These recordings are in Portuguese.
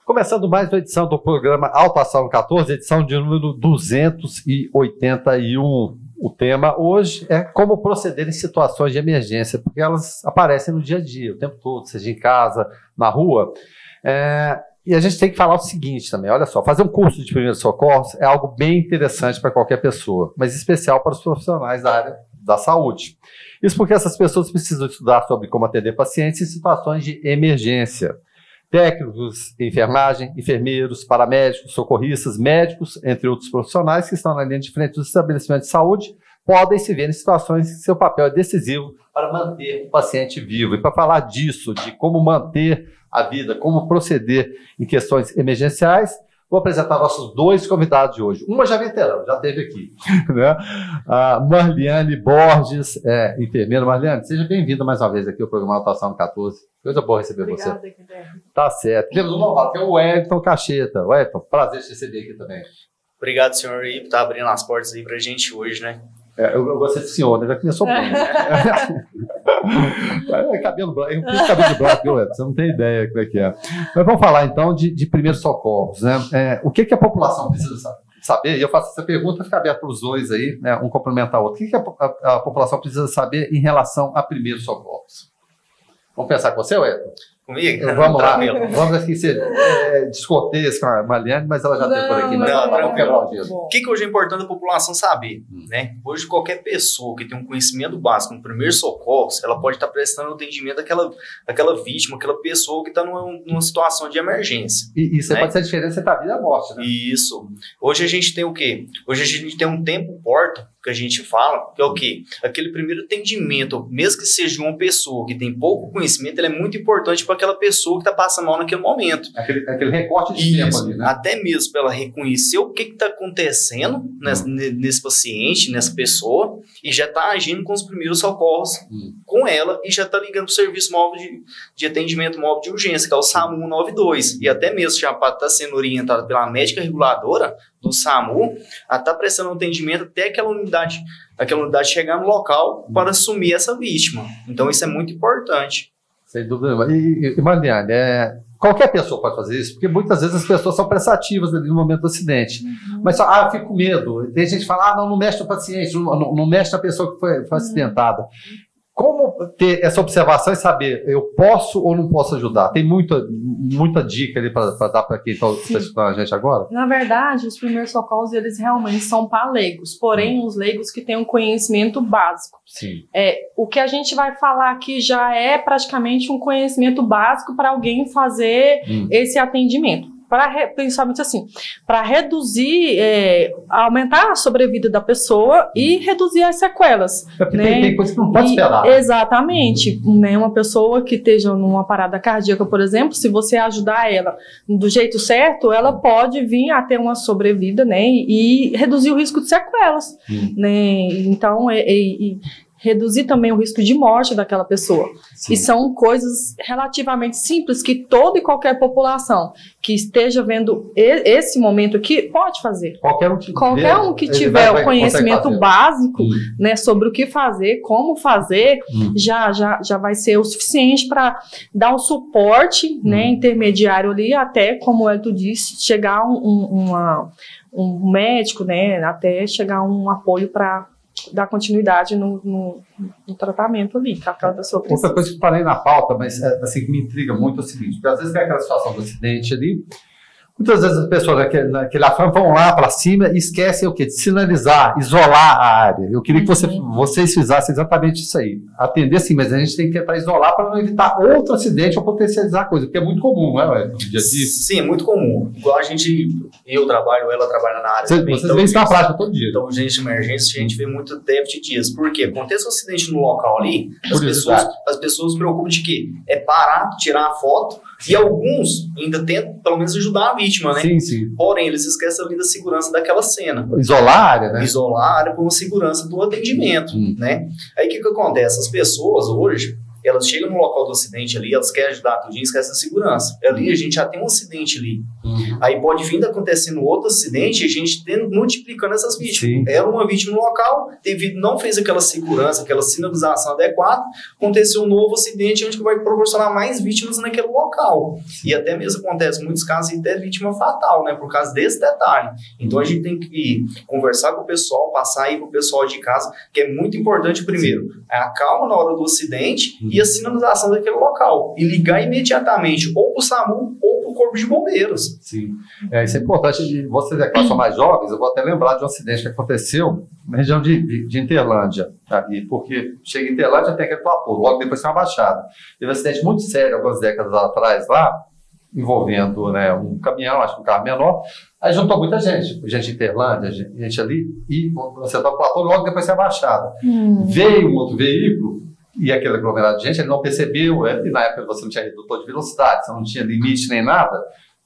Começando mais uma edição do programa Autoação 14, edição de número 281. O tema hoje é como proceder em situações de emergência, porque elas aparecem no dia a dia, o tempo todo, seja em casa, na rua. E a gente tem que falar o seguinte também, olha só, fazer um curso de primeiros socorros é algo bem interessante para qualquer pessoa, mas especial para os profissionais da área da saúde. Isso porque essas pessoas precisam estudar sobre como atender pacientes em situações de emergência. Técnicos em enfermagem, enfermeiros, paramédicos, socorristas, médicos, entre outros profissionais que estão na linha de frente dos estabelecimentos de saúde, podem se ver em situações em que seu papel é decisivo para manter o paciente vivo. E para falar disso, de como manter a vida, como proceder em questões emergenciais, vou apresentar nossos dois convidados de hoje. Uma já veterana, já esteve aqui, né? A Marliane Borges, enfermeira. Marliane, seja bem-vinda mais uma vez aqui ao programa Autoação 14. Coisa boa receber você. Obrigada, Guilherme. Tá certo. Temos um novato, que é o Wellington Cacheta. Wellington, prazer te receber aqui também. Obrigado, senhor, aí, por estar abrindo as portas aí pra gente hoje, né? Eu gostei do senhor, né? Já começou bem, né? Cabelo branco, eu fiz cabelo de branco, Wellington, você não tem ideia como é que é. Mas vamos falar então de primeiros socorros, né? O que a população precisa saber? E eu faço essa pergunta, fica aberto para os dois aí, né? Um complementar o outro. O que a população precisa saber em relação a primeiros socorros? Vamos pensar com você, Wellington? Comigo? Vamos lá. Vamos aqui ser descortês com a Marliane, mas ela já esteve por aqui. O que hoje é importante a população saber? Né? Hoje, qualquer pessoa que tem um conhecimento básico no primeiro socorro, ela pode estar prestando atendimento àquela vítima, aquela pessoa que está numa situação de emergência. E isso pode ser a diferença entre a vida e a morte, né? Isso. Hoje a gente tem o quê? Hoje a gente tem um tempo porta, que a gente fala, que é o quê? Aquele primeiro atendimento, mesmo que seja uma pessoa que tem pouco conhecimento, ele é muito importante para aquela pessoa que está passando mal naquele momento. Aquele recorte de tempo ali, né? Até mesmo para ela reconhecer o que está acontecendo nesse paciente, nessa pessoa, e já está agindo com os primeiros socorros com ela, e já está ligando para o serviço móvel de atendimento móvel de urgência, que é o SAMU 192. E até mesmo já está sendo orientada pela médica reguladora do SAMU, a estar prestando atendimento até aquela unidade chegar no local para assumir essa vítima. Então isso é muito importante. Sem dúvida. E Marliane, qualquer pessoa pode fazer isso, porque muitas vezes as pessoas são prestativas ali no momento do acidente. Mas só, eu fico com medo. Tem gente que fala, não mexe no paciente, não mexe na pessoa que foi acidentada. Como ter essa observação e saber, eu posso ou não posso ajudar? Tem muita dica ali para dar para quem está escutando a gente agora? Na verdade, os primeiros socorros, eles realmente são para leigos, porém os leigos que têm um conhecimento básico. Sim. O que a gente vai falar aqui já é praticamente um conhecimento básico para alguém fazer esse atendimento. Principalmente assim, para reduzir, aumentar a sobrevida da pessoa e reduzir as sequelas. Né? Tem coisa que não pode esperar. Exatamente. Né? Uma pessoa que esteja numa parada cardíaca, por exemplo, se você ajudar ela do jeito certo, ela pode vir a ter uma sobrevida, né? E reduzir o risco de sequelas. Né? Então, reduzir também o risco de morte daquela pessoa. Sim. E são coisas relativamente simples que toda e qualquer população que esteja vendo esse momento aqui pode fazer. Qualquer um que tiver o conhecimento básico, né, sobre o que fazer, como fazer, já vai ser o suficiente para dar um suporte, né, intermediário ali, até, como o Elton disse, chegar um médico, né, até chegar um apoio para dar continuidade no tratamento ali, que aquela pessoa precisa. Outra coisa que eu falei na pauta, mas assim, que me intriga muito é o seguinte, porque às vezes tem aquela situação do acidente ali, muitas vezes as pessoas naquele afã vão lá para cima e esquecem o quê? De sinalizar, isolar a área. Eu queria que vocês fizessem exatamente isso aí. Atender sim, mas a gente tem que tentar isolar para não evitar outro acidente ou potencializar a coisa, porque é muito comum, não é, no dia a dia? Sim, é muito comum. Igual ela trabalha na área também. Vocês veem isso na prática todo dia. Então, gente de emergência, a gente vê muito tempo de dias. Por quê? Acontece um acidente no local ali, as pessoas se preocupam de quê? É parar, tirar a foto, e alguns ainda tentam, pelo menos, ajudar a vítima, né? Sim, sim. Porém, eles esquecem ali da segurança daquela cena. Isolar a área, né? Isolar a área por uma segurança do atendimento, né? Aí, o que acontece? As pessoas, hoje, elas chegam no local do acidente ali, elas querem ajudar tudinho, esquece a segurança. Ali a gente já tem um acidente ali. Aí pode vir acontecendo outro acidente e a gente multiplicando essas vítimas. Era uma vítima no local, não fez aquela segurança, aquela sinalização adequada, aconteceu um novo acidente onde vai proporcionar mais vítimas naquele local. E até mesmo acontece em muitos casos até vítima fatal, né, por causa desse detalhe. Então a gente tem que conversar com o pessoal, passar aí pro pessoal de casa, que é muito importante primeiro, a calma na hora do acidente e a sinalização daquele local. E ligar imediatamente ou pro SAMU ou pro Corpo de Bombeiros. Sim. Isso é importante. Vocês que são mais jovens, eu vou até lembrar de um acidente que aconteceu na região de Interlândia. Porque chega em Interlândia tem aquele platô, logo depois tem uma baixada. Teve um acidente muito sério algumas décadas atrás lá, envolvendo, né, um caminhão, acho que um carro menor. Aí juntou muita gente de Interlândia, gente ali, e você tá no platô, logo depois tem a baixada. Veio um outro veículo, e aquele aglomerado de gente, ele não percebeu, e na época você não tinha redutor de velocidade, você não tinha limite nem nada,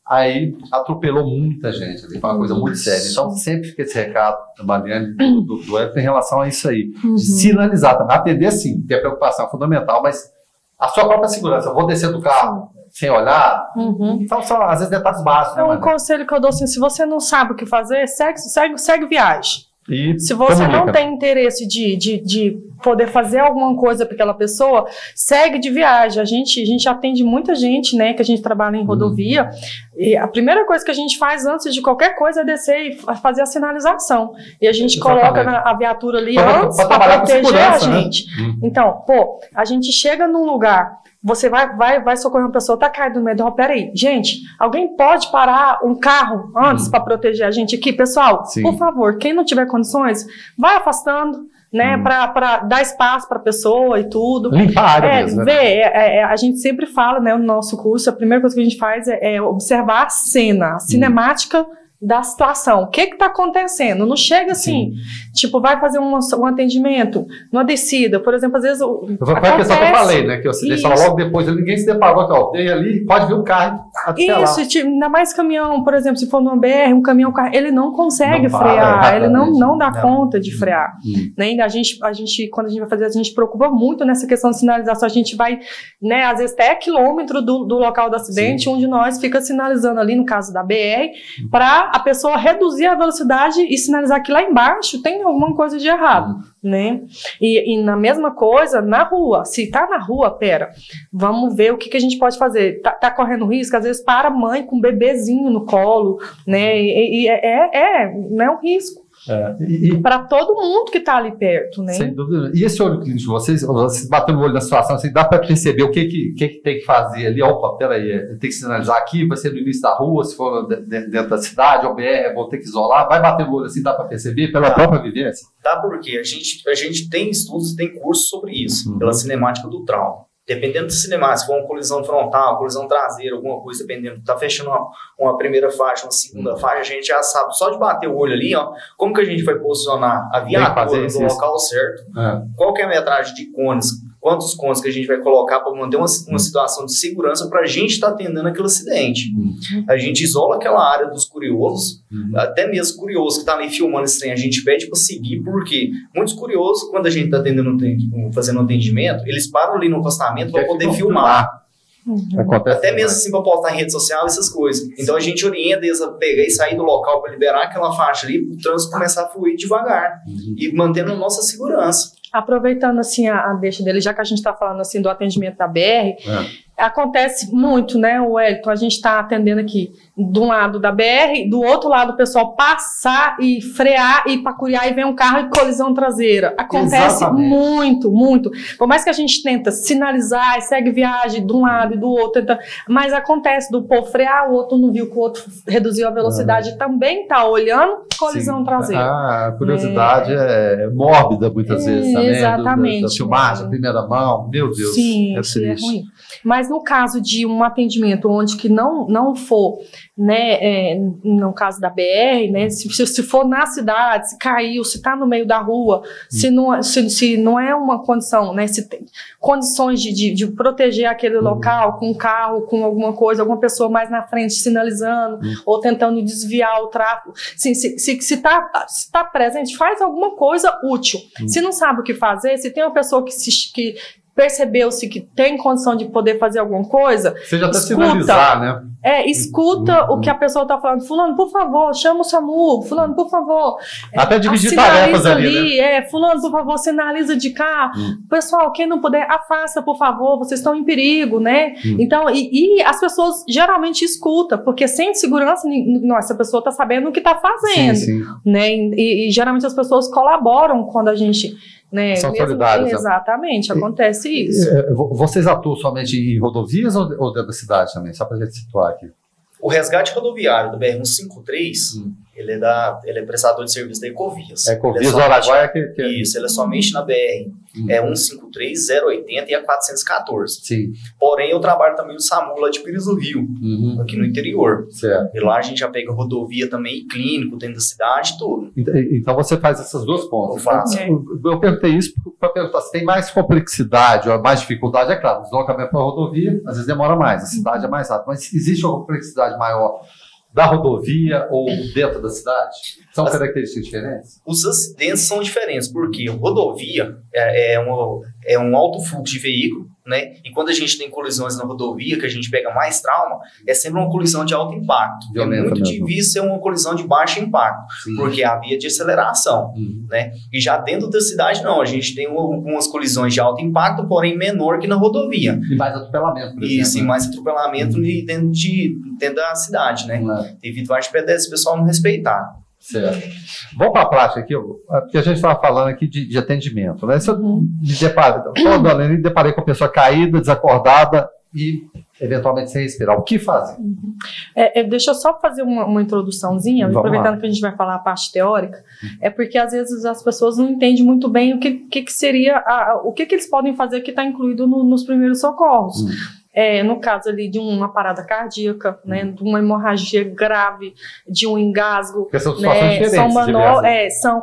aí atropelou muita gente, foi uma coisa muito séria. Então sempre fica esse recado da Mariane, do Elton em relação a isso aí, de sinalizar, atender sim, ter preocupação fundamental, mas a sua própria segurança, eu vou descer do carro sem olhar, então são às vezes detalhes básicos. É um conselho que eu dou assim, se você não sabe o que fazer, segue viagem. E se você não tem interesse de poder fazer alguma coisa para aquela pessoa, segue de viagem. A gente atende muita gente, né, que a gente trabalha em rodovia, e a primeira coisa que a gente faz antes de qualquer coisa é descer e fazer a sinalização. E a gente coloca a viatura ali antes para proteger a gente. Né? Então, a gente chega num lugar, você vai socorrer uma pessoa, tá caído no meio da rua, peraí, gente, alguém pode parar um carro antes para proteger a gente aqui? Pessoal, por favor, quem não tiver condições, vai afastando, né, para dar espaço para a pessoa e tudo. Limpar a área mesmo, né? A gente sempre fala, né, no nosso curso, a primeira coisa que a gente faz é observar a cena, a cinemática da situação. O que está acontecendo? Não chega assim, tipo, vai fazer um atendimento, numa descida, por exemplo, às vezes foi a questão que eu falei, né, que o acidente estava logo depois, ninguém se deparou que, tem ali, pode vir um carro isso, tipo, ainda mais caminhão, por exemplo, se for numa BR, um caminhão, ele não consegue frear, ele não dá conta de frear. Né? A gente, quando a gente vai fazer, a gente preocupa muito nessa questão de sinalização, a gente vai, né, às vezes até quilômetro do local do acidente, um de nós fica sinalizando ali, no caso da BR, para a pessoa reduzir a velocidade e sinalizar que lá embaixo tem alguma coisa de errado, né? E na mesma coisa, na rua, se tá na rua, vamos ver o que a gente pode fazer. Tá correndo risco, às vezes para a mãe com um bebezinho no colo, né? Não é um risco. Para todo mundo que está ali perto, né? Sem dúvida. E esse olho clínico de vocês batendo o olho na situação, assim, dá para perceber o que tem que fazer ali? Opa, peraí, tem que sinalizar aqui, vai ser no início da rua, se for dentro da cidade, ou BR, vou ter que isolar, vai bater o olho assim, dá para perceber pela própria vivência? Dá, porque a gente tem estudos, tem cursos sobre isso, pela cinemática do trauma. Dependendo do cinema, se for uma colisão frontal, colisão traseira, alguma coisa, dependendo, tá fechando uma primeira faixa, uma segunda faixa, a gente já sabe, só de bater o olho ali, como que a gente vai posicionar a viatura no local certo, qual que é a metragem de cones, quantos cones que a gente vai colocar para manter uma situação de segurança para a gente estar atendendo aquele acidente. A gente isola aquela área dos curiosos, até mesmo curioso que está ali filmando esse trem, a gente pede para seguir, porque muitos curiosos, quando a gente está fazendo um atendimento, eles param ali no acostamento para poder filmar. Até mesmo assim para postar em rede social, essas coisas. Então a gente orienta eles a pegar e sair do local para liberar aquela faixa ali, para o trânsito começar a fluir devagar e mantendo a nossa segurança. Aproveitando assim a deixa dele, já que a gente está falando assim do atendimento da BR, acontece muito, né, Wellington, a gente está atendendo aqui de um lado da BR, do outro lado o pessoal passar e frear e pacuriar e vem um carro e colisão traseira. Acontece muito. Por mais que a gente tenta sinalizar e segue viagem de um lado e do outro, mas acontece do povo frear, o outro não viu que o outro reduziu a velocidade, também está olhando colisão traseira. A curiosidade é mórbida muitas vezes também. Exatamente. Da filmagem, primeira mão, meu Deus. Sim, é ruim. Mas no caso de um atendimento onde que não for, né, no caso da BR, né, se for na cidade, se caiu, se está no meio da rua, se não é uma condição, né, se tem condições de proteger aquele local com um carro, com alguma coisa, alguma pessoa mais na frente sinalizando ou tentando desviar o tráfego, se tá presente, faz alguma coisa útil. Se não sabe o que fazer, se tem uma pessoa que percebeu-se que tem condição de poder fazer alguma coisa, seja até sinalizar, né? Escuta o que a pessoa está falando. Fulano, por favor, chama o SAMU. Fulano, por favor. Até dividir tarefas ali, né? Fulano, por favor, sinaliza de cá. Pessoal, quem não puder, afasta, por favor. Vocês estão em perigo, né? Então, e as pessoas geralmente escutam, porque sem segurança, essa pessoa está sabendo o que está fazendo. Sim. Né? E geralmente as pessoas colaboram quando a gente... Né? São solidários. Exatamente, acontece isso. Vocês atuam somente em rodovias ou dentro da cidade também? Só para a gente situar aqui. O resgate rodoviário do BR-153, ele é prestador de serviço da Ecovias. Ecovias do Araguaia que... Isso, ele é somente na BR. É 153, 080 e a 414. Sim. Porém, eu trabalho também no SAMU lá de Pires do Rio, aqui no interior. Certo. E lá a gente já pega rodovia também, clínico, dentro da cidade, tudo. Então você faz essas duas pontas. Eu faço. Eu perguntei isso para perguntar se tem mais complexidade ou mais dificuldade. É claro, o deslocamento para a rodovia às vezes demora mais, a cidade é mais rápida. Mas existe uma complexidade maior da rodovia ou dentro da cidade? São características diferentes? Os acidentes são diferentes, porque rodovia é um alto fluxo de veículo, né? E quando a gente tem colisões na rodovia, que a gente pega mais trauma, é sempre uma colisão de alto impacto. Violenta é muito mesmo. difícil ser uma colisão de baixo impacto, porque é a via de aceleração, né? E já dentro da cidade, não. A gente tem algumas colisões de alto impacto, porém menor que na rodovia. E mais atropelamento, por exemplo. Isso, e mais atropelamento dentro da cidade, né? Devido a pedestres, o pessoal não respeitar. Certo. Vamos para a prática aqui, porque a gente estava falando aqui de atendimento, né? Se eu me deparei com a pessoa caída, desacordada e eventualmente sem respirar, o que fazer? Deixa eu só fazer uma introduçãozinha, aproveitando que a gente vai falar a parte teórica, é porque às vezes as pessoas não entendem muito bem o que seria, o que eles podem fazer que está incluído nos primeiros socorros. No caso ali de uma parada cardíaca, né, de uma hemorragia grave, de um engasgo, são situações diferentes, são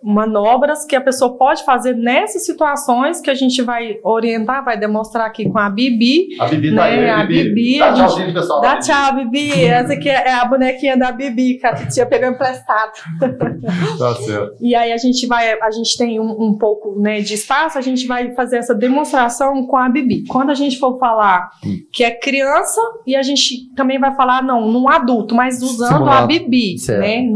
manobras que a pessoa pode fazer nessas situações que a gente vai orientar, vai demonstrar aqui com a Bibi. A Bibi né, tá aí, a Bibi. Dá tchauzinho, pessoal. Dá tchau, Bibi. Essa aqui é a bonequinha da Bibi, que a titia pegou emprestado. Tá certo. E aí a gente tem um pouco, né, de espaço, a gente vai fazer essa demonstração com a Bibi. Quando a gente for falar que é criança, e a gente também vai falar, num adulto, mas usando a Bibi, né?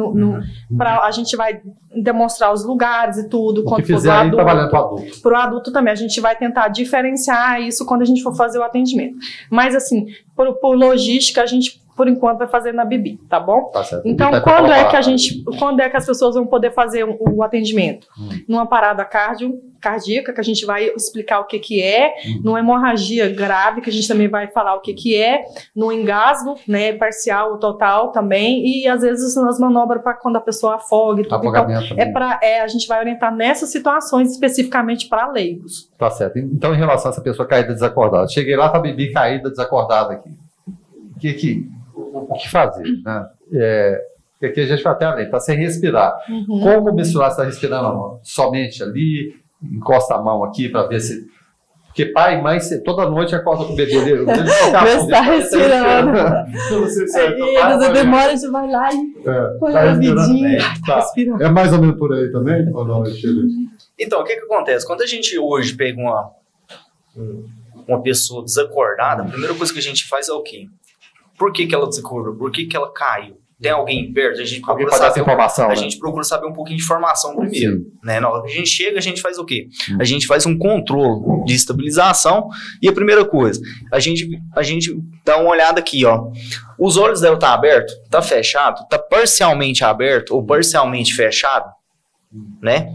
A gente vai demonstrar os lugares e tudo. O que fizer aí trabalhando para o adulto. Para o adulto também, a gente vai tentar diferenciar isso quando a gente for fazer o atendimento. Mas assim, por logística, a gente por enquanto vai fazer na Bibi, tá bom? Tá certo. Então, quando é que as pessoas vão poder fazer o atendimento? Numa parada cardíaca, que a gente vai explicar o que é, numa hemorragia grave, que a gente também vai falar o que é, no engasgo, né, parcial ou total também, e às vezes nas manobras para quando a pessoa afoga e tudo. Então, a gente vai orientar nessas situações especificamente para leigos. Tá certo. Então, em relação a essa pessoa caída desacordada, cheguei lá com a Bibi caída desacordada aqui. O que fazer, né? Porque aqui a gente vai até além, está sem respirar. Como mensurar se está respirando somente ali, encosta a mão aqui para ver se... Porque pai e mãe, toda noite acorda com o bebê dele. Vê se está respirando. Você demora, você vai lá e põe a vidinha. É mais ou menos por aí também? Ou não? Então, o que acontece? Quando a gente hoje pega uma pessoa desacordada, a primeira coisa que a gente faz é o quê? Por que ela desacordou? Por que ela caiu? Tem alguém perto? A gente procura saber informação, a gente procura saber um pouquinho de informação primeiro. Né? Na hora que a gente chega, a gente faz o quê? A gente faz um controle de estabilização e a primeira coisa, a gente dá uma olhada aqui, ó. Os olhos dela tá aberto? Tá fechado? Tá parcialmente aberto ou parcialmente fechado? Né?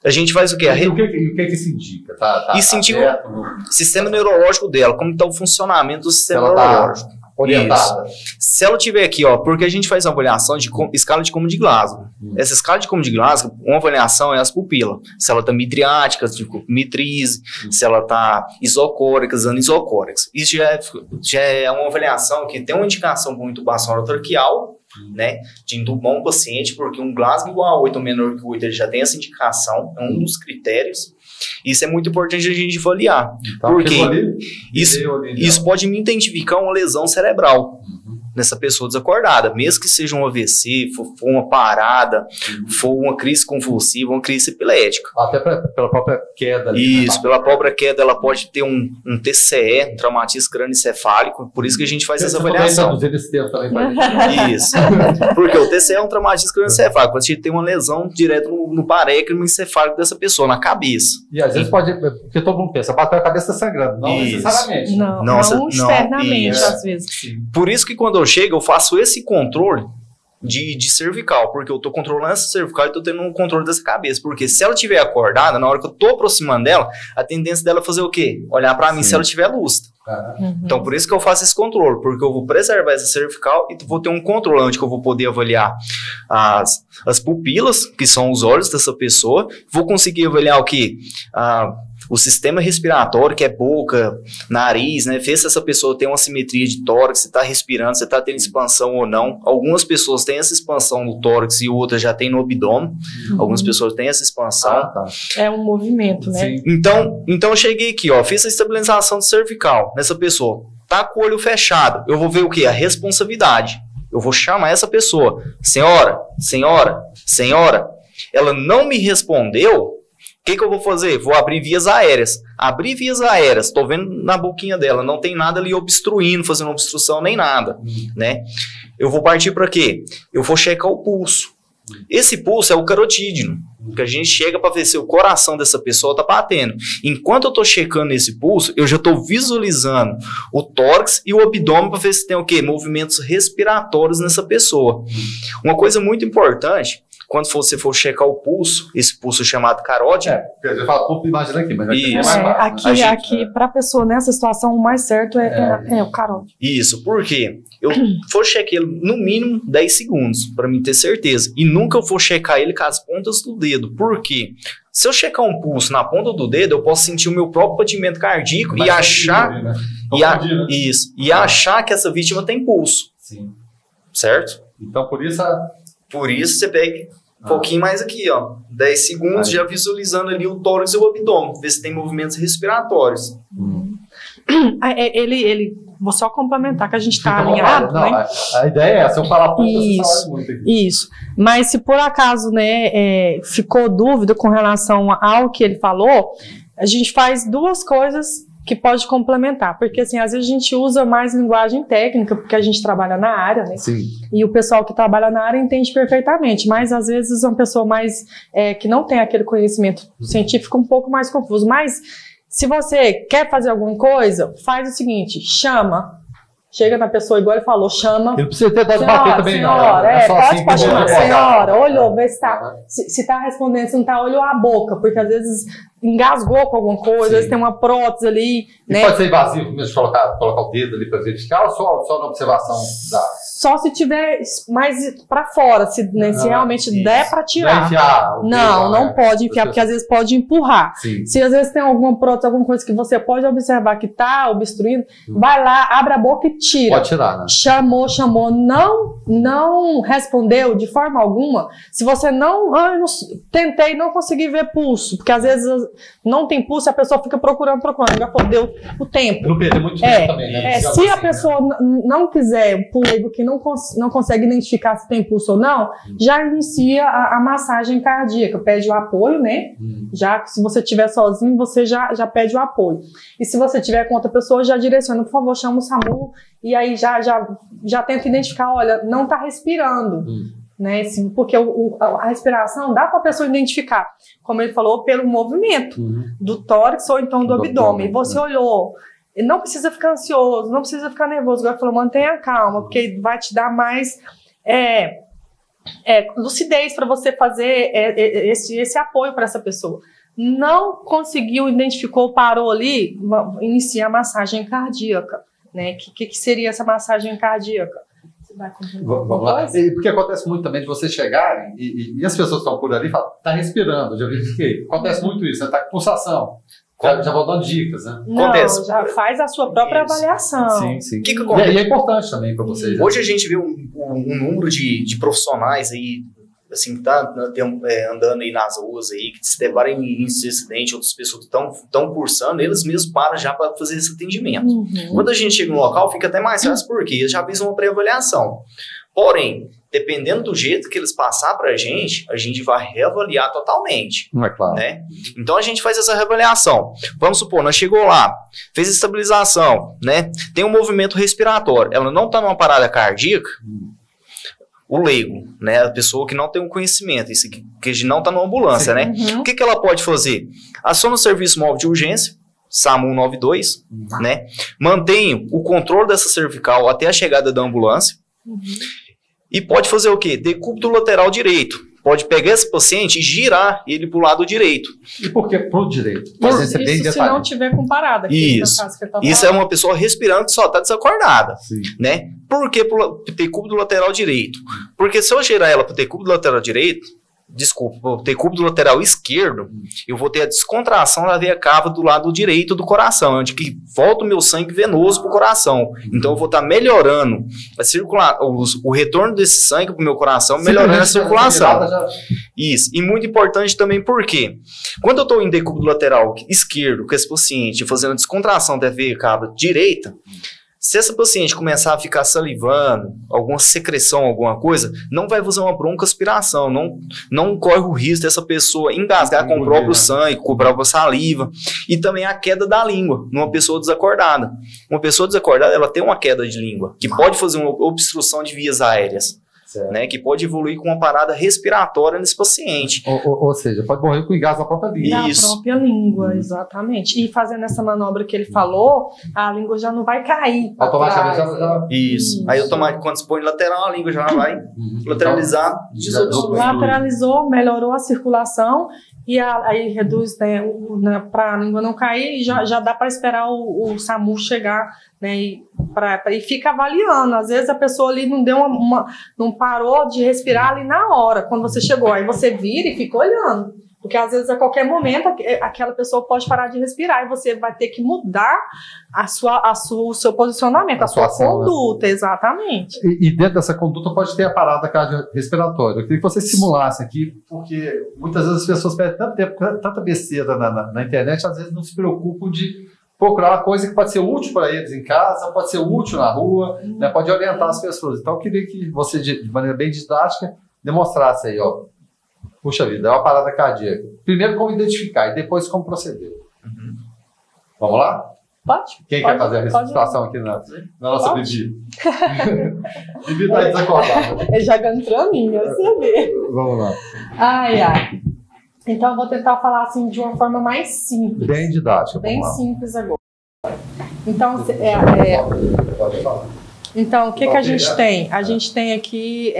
A gente faz o quê? E o que isso indica? Isso indica o sistema neurológico dela, como está o funcionamento do sistema neurológico. Orientada. Se ela tiver aqui, ó, porque a gente faz uma avaliação de escala de Como de Glasgow. Essa escala de Como de Glasgow, uma avaliação é as pupilas. Se ela tá midriática, tipo mitrise, se ela tá isocóricas, anisocóricas. Isso já é uma avaliação que tem uma indicação para uma intubação orotraqueal, né, de entubar um paciente, porque um Glasgow igual a 8 ou menor que 8, ele já tem essa indicação, é um dos critérios. Isso é muito importante a gente avaliar, porque isso pode me identificar uma lesão cerebral, nessa pessoa desacordada, mesmo que seja um AVC, for uma parada, for uma crise convulsiva, uma crise epilética. Até pela própria queda. Ali, isso, pela própria queda, ela pode ter um TCE, um traumatismo crânioencefálico, por isso que a gente faz essa avaliação. Esse tempo também pra isso, porque o TCE é um traumatismo crânioencefálico, a gente tem uma lesão direto no parénquimo encefálico dessa pessoa, na cabeça. E às vezes pode, porque todo mundo pensa, bateu a cabeça sangrando, não necessariamente. Não externamente, às vezes. Por isso que quando eu chego, eu faço esse controle de cervical, porque eu tô controlando essa cervical e tô tendo um controle dessa cabeça, porque se ela estiver acordada, na hora que eu tô aproximando dela, a tendência dela é fazer o quê? Olhar pra mim se ela estiver lúcida. Então, por isso que eu faço esse controle, porque eu vou preservar essa cervical e vou ter um controle onde que eu vou poder avaliar as pupilas, que são os olhos dessa pessoa, vou conseguir avaliar o quê? O sistema respiratório, que é boca, nariz, né? Ver se essa pessoa tem uma simetria de tórax, se está respirando, se está tendo expansão ou não. Algumas pessoas têm essa expansão no tórax e outras já têm no abdômen. Algumas pessoas têm essa expansão. É um movimento, né? Sim. Então eu cheguei aqui, ó, fiz a estabilização cervical nessa pessoa. Tá com o olho fechado. Eu vou ver o quê? A responsabilidade. Eu vou chamar essa pessoa. Senhora, senhora, senhora. Ela não me respondeu. O que eu vou fazer? Vou abrir vias aéreas. Abrir vias aéreas, tô vendo na boquinha dela, não tem nada ali obstruindo, fazendo obstrução nem nada, né? Eu vou partir para quê? Eu vou checar o pulso. Esse pulso é o carotídeo, que a gente chega para ver se o coração dessa pessoa tá batendo. Enquanto eu tô checando esse pulso, eu já tô visualizando o tórax e o abdômen para ver se tem o quê? Movimentos respiratórios nessa pessoa. Uma coisa muito importante, quando você for checar o pulso, esse pulso chamado carótido. Porque você fala pulso, imagina aqui, mas aqui é mais fácil. Aqui para a pessoa nessa situação, o mais certo é o carótido. Isso, porque eu vou checar ele no mínimo 10 segundos, para mim ter certeza. E nunca eu vou checar ele com as pontas do dedo. Por quê? Se eu checar um pulso na ponta do dedo, eu posso sentir o meu próprio batimento cardíaco e achar. E achar que essa vítima tem pulso. Sim. Certo? Então, por isso você pega um pouquinho mais aqui, ó. 10 segundos, já visualizando ali o tórax e o abdômen. Ver se tem movimentos respiratórios. Vou só complementar que a gente está alinhado, né? A ideia é essa, eu falar pouco, você fala muito aqui. Isso. Mas se por acaso, né, ficou dúvida com relação ao que ele falou, a gente faz duas coisas que pode complementar, porque assim, às vezes a gente usa mais linguagem técnica, porque a gente trabalha na área, né? Sim. E o pessoal que trabalha na área entende perfeitamente, mas às vezes uma pessoa mais, que não tem aquele conhecimento científico um pouco mais confuso, mas se você quer fazer alguma coisa, faz o seguinte, chega na pessoa, igual ele falou, chama. Ele precisa ter dado bater também, senhora, não. Pode chamar, senhora, olhou, vê se tá, se tá respondendo, se não tá, olhou a boca, porque às vezes engasgou com alguma coisa, às vezes tem uma prótese ali, né? Pode ser invasivo mesmo, colocar o dedo ali para verificar, ou só na observação da... Só se tiver mais para fora, se realmente der para tirar. Não pode enfiar, porque às vezes pode empurrar. Sim. Se às vezes tem alguma prótese, alguma coisa que você pode observar que tá obstruindo, vai lá, abre a boca e tira. Pode tirar, né? Chamou, não respondeu de forma alguma. Se você tentei, não consegui ver pulso, porque às vezes não tem pulso, a pessoa fica procurando, já deu o tempo. Não perder muito tempo também, né? Se a pessoa não quiser, o leigo que não consegue identificar se tem pulso ou não, já inicia a massagem cardíaca, pede o apoio, né? Já que se você estiver sozinho, você já pede o apoio. E se você tiver com outra pessoa, já direciona, por favor, chama o SAMU, e aí já tenta identificar, olha, não está respirando. Né? Porque a respiração dá para a pessoa identificar, como ele falou, pelo movimento do tórax ou então do abdômen. Você olhou, não precisa ficar ansioso, não precisa ficar nervoso. Agora falou, mantenha calma, porque vai te dar mais lucidez para você fazer esse apoio para essa pessoa. Não conseguiu, identificou, parou ali, inicia a massagem cardíaca. Né? Que seria essa massagem cardíaca? Vamos lá. Porque acontece muito também de vocês chegarem e as pessoas estão por ali e falam, tá respirando, já verifiquei. Acontece muito isso, né? Tá com pulsação. Já vou dando dicas, né? Acontece. Já faz a sua própria avaliação. Sim. O que acontece? E é importante também para vocês. Hoje a gente vê um número de profissionais aí assim, andando aí nas ruas aí, que se deparem em acidente, outras pessoas que estão cursando, eles mesmos param já para fazer esse atendimento. Quando a gente chega no local, fica até mais fácil, porque eles já fez uma pré-avaliação. Porém, dependendo do jeito que eles passar para a gente vai reavaliar totalmente. Não é claro. Né? Então, a gente faz essa reavaliação. Vamos supor, nós chegou lá, fez a estabilização, né? Tem um movimento respiratório, ela não está numa parada cardíaca, o leigo, né? A pessoa que não tem um conhecimento, isso aqui, que não está numa ambulância, né? O que ela pode fazer? Aciona o serviço móvel de urgência, SAMU 192, né? Mantém o controle dessa cervical até a chegada da ambulância. E pode fazer o quê? Decúbito lateral direito. Pode pegar esse paciente e girar ele para o lado direito. E por que para o direito? Isso se não tiver com parada. Isso. Isso é uma pessoa respirando que só está desacordada. Né? Por que para o decúbito lateral direito? Porque se eu girar ela para o decúbito lateral direito, para o decúbito lateral esquerdo, eu vou ter a descontração da veia cava do lado direito do coração, onde que volta o meu sangue venoso para o coração. Então eu vou estar melhorando o retorno desse sangue para o meu coração, melhorando a circulação. Isso. E muito importante também porque quando eu estou em decúbito lateral esquerdo com esse paciente fazendo a descontração da veia cava direita, se essa paciente começar a ficar salivando, alguma secreção, alguma coisa, não vai fazer uma broncoaspiração, não corre o risco dessa pessoa engasgar com o próprio sangue, com a própria saliva, e também a queda da língua, numa pessoa desacordada. Uma pessoa desacordada, ela tem uma queda de língua, que pode fazer uma obstrução de vias aéreas. Né, que pode evoluir com uma parada respiratória nesse paciente. Ou seja, pode morrer com gás na própria língua. Na própria língua, exatamente. E fazendo essa manobra que ele falou, a língua já não vai cair. Automaticamente já... Isso. Aí automaticamente, quando se põe lateral, a língua já vai lateralizar. Lateralizou, melhorou a circulação e aí reduz, né, para a língua não cair, e já dá para esperar o SAMU chegar, né, e fica avaliando. Às vezes a pessoa ali não parou de respirar ali na hora, quando você chegou, aí você vira e fica olhando, porque às vezes a qualquer momento aquela pessoa pode parar de respirar e você vai ter que mudar o seu posicionamento, a sua conduta, né? Exatamente. E dentro dessa conduta pode ter a parada cardiorrespiratória. Eu queria que você simulasse aqui, porque muitas vezes as pessoas perdem tanto tempo, tanta besteira na internet, às vezes não se preocupam de procurar uma coisa que pode ser útil para eles em casa, pode ser útil na rua, né, pode orientar as pessoas. Então eu queria que você, de maneira bem didática, demonstrasse aí, ó. Puxa vida, é uma parada cardíaca. Primeiro como identificar e depois como proceder. Vamos lá? Pode. Quem quer fazer a ressuscitação aqui na nossa Bibi? Bibi está desacordada. É jogando pra mim, você vê. Vamos lá. Ai. Então eu vou tentar falar assim de uma forma mais simples. Bem didática. Bem simples agora. Então, Pode falar. Então, o que a gente tem? A gente tem aqui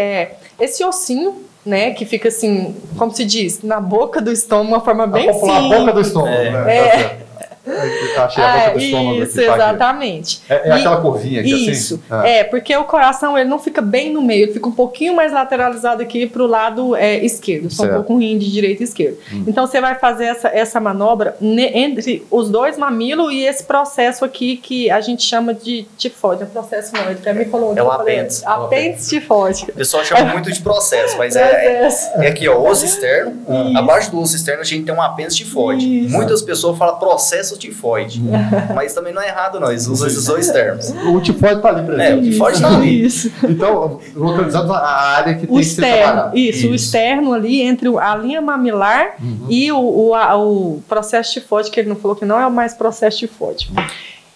esse ossinho, né, que fica assim, como se diz, na boca do estômago, uma forma bem simples. Na boca do estômago, né? Achei a boca do estômago. Isso, exatamente. É aquela curvinha aqui, isso, assim? Porque o coração ele não fica bem no meio, ele fica um pouquinho mais lateralizado aqui para o lado esquerdo, só um pouco ruim de direita e esquerda. Então você vai fazer essa manobra entre os dois mamilos e esse processo aqui que a gente chama de tifoide. Não é processo não, ele até me falou. É o apêndice. Apêndice tifoide. O pessoal chama muito de processo, mas é aqui, ó, osso externo. Abaixo do osso externo a gente tem um apêndice tifoide. Muitas pessoas falam processo tifoide, mas também não é errado não, eles usam esses dois termos. O tifoide está ali presente. O tifoide está ali. Isso. Então, localizamos a área que tem que ser trabalhada. Isso, o externo ali, entre a linha mamilar e o processo tifoide, que ele não falou que não é o mais processo tifoide.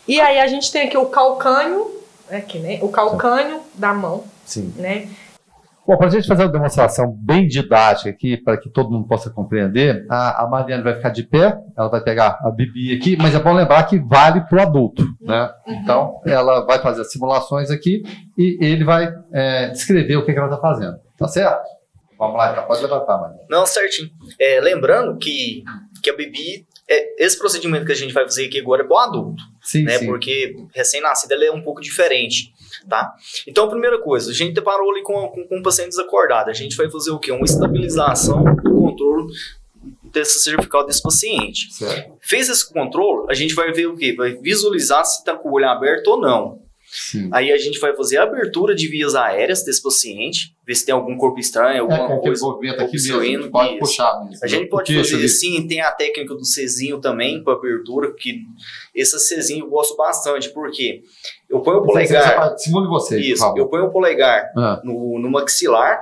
E aí a gente tem aqui o calcânio, aqui, né? O calcânio da mão. Sim. Né? Bom, para a gente fazer uma demonstração bem didática aqui, para que todo mundo possa compreender, a Mariane vai ficar de pé, ela vai pegar a Bibi aqui, mas é bom lembrar que vale para o adulto, né? Então, ela vai fazer as simulações aqui e ele vai descrever o que ela está fazendo. Tá certo? Vamos lá, então, pode levantar, Mariane. Não, certinho. Lembrando que a Bibi, esse procedimento que a gente vai fazer aqui agora é para o adulto, sim, né? Sim. Porque recém-nascido ele é um pouco diferente. Tá? Então, a primeira coisa, a gente deparou ali com um paciente desacordado. A gente vai fazer o quê? Uma estabilização do controle dessa cervical desse paciente. Certo. Fez esse controle, a gente vai ver o quê? Vai visualizar se está com o olho aberto ou não. Sim. Aí a gente vai fazer a abertura de vias aéreas desse paciente, ver se tem algum corpo estranho, alguma coisa. Aqui mesmo, pode puxar mesmo. A gente pode fazer assim, tem a técnica do Czinho também para abertura, que esse Czinho eu gosto bastante, porque eu ponho o polegar. Simule você. Isso, eu ponho o polegar no maxilar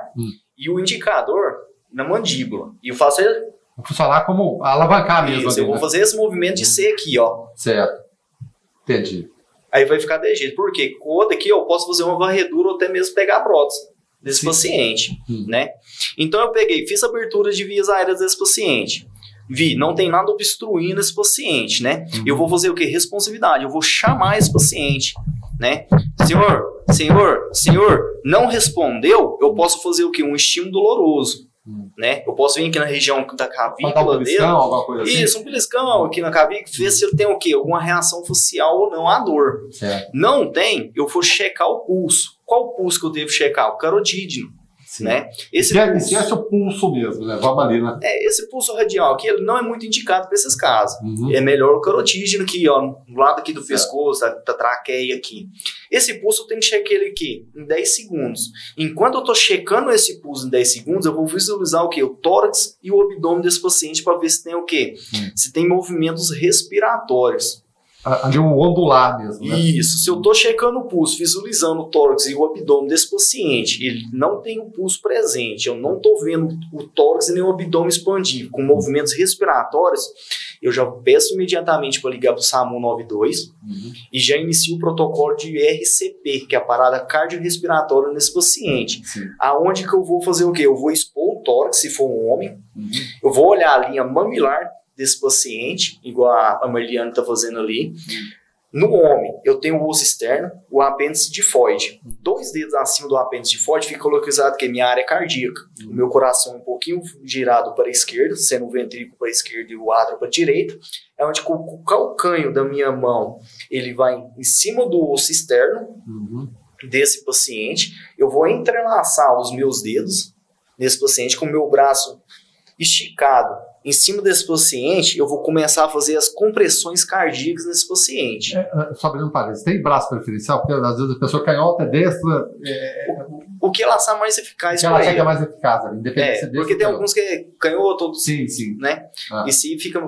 e o indicador na mandíbula. E eu faço ele. Vou funcionar como alavancar mesmo. Isso, eu vou fazer esse movimento de C aqui, ó. Certo. Entendi. Aí vai ficar desse jeito. Por quê? Com o daqui eu posso fazer uma varredura ou até mesmo pegar a prótese desse paciente, né? Então eu peguei, fiz abertura de vias aéreas desse paciente. Vi, não tem nada obstruindo esse paciente, né? Eu vou fazer o quê? Responsividade. Eu vou chamar esse paciente, né? Senhor, não respondeu, eu posso fazer o quê? Um estímulo doloroso. Né? Eu posso vir aqui na região da clavícula dele. Alguma coisa assim? Isso, um beliscão aqui na clavícula, ver se ele tem o quê? Alguma reação facial ou não à dor. Certo. Não tem, eu vou checar o pulso. Qual o pulso que eu devo checar? O carotídeo. Né? Esse é o pulso mesmo, né? Vamos ali, né? Esse pulso radial aqui, ele não é muito indicado para esses casos. É melhor o carotídeo aqui, ó, no lado aqui do pescoço, da traqueia aqui. Esse pulso eu tenho que checar ele aqui em 10 segundos. Enquanto eu estou checando esse pulso em 10 segundos, eu vou visualizar o quê? O tórax e o abdômen desse paciente para ver se tem o quê? Se tem movimentos respiratórios. Ali o ondular mesmo, né? Isso, se eu estou checando o pulso, visualizando o tórax e o abdômen desse paciente, ele não tem o pulso presente, eu não estou vendo o tórax e nem o abdômen expandido, com movimentos respiratórios, eu já peço imediatamente para ligar para o SAMU 92 e já inicio o protocolo de RCP, que é a parada cardiorrespiratória nesse paciente. Aonde que eu vou fazer o quê? Eu vou expor o tórax, se for um homem, eu vou olhar a linha mamilar desse paciente, igual a Marliane está fazendo ali. No homem, eu tenho o osso externo, o apêndice difoide. 2 dedos acima do apêndice difoide fica localizado que minha área cardíaca. O meu coração é um pouquinho girado para a esquerda, sendo o ventrículo para a esquerda e o átrio para a direita. É onde o calcanho da minha mão ele vai em cima do osso externo desse paciente. Eu vou entrelaçar os meus dedos nesse paciente com o meu braço esticado em cima desse paciente, eu vou começar a fazer as compressões cardíacas nesse paciente. Só abrindo um parênteses, tem braço preferencial? Porque às vezes a pessoa canhota, destra... O que ela está mais eficaz para ele. O que ela é mais eficaz, independente de porque tem alguns que é canhoto, outros... Sim. Né? E se fica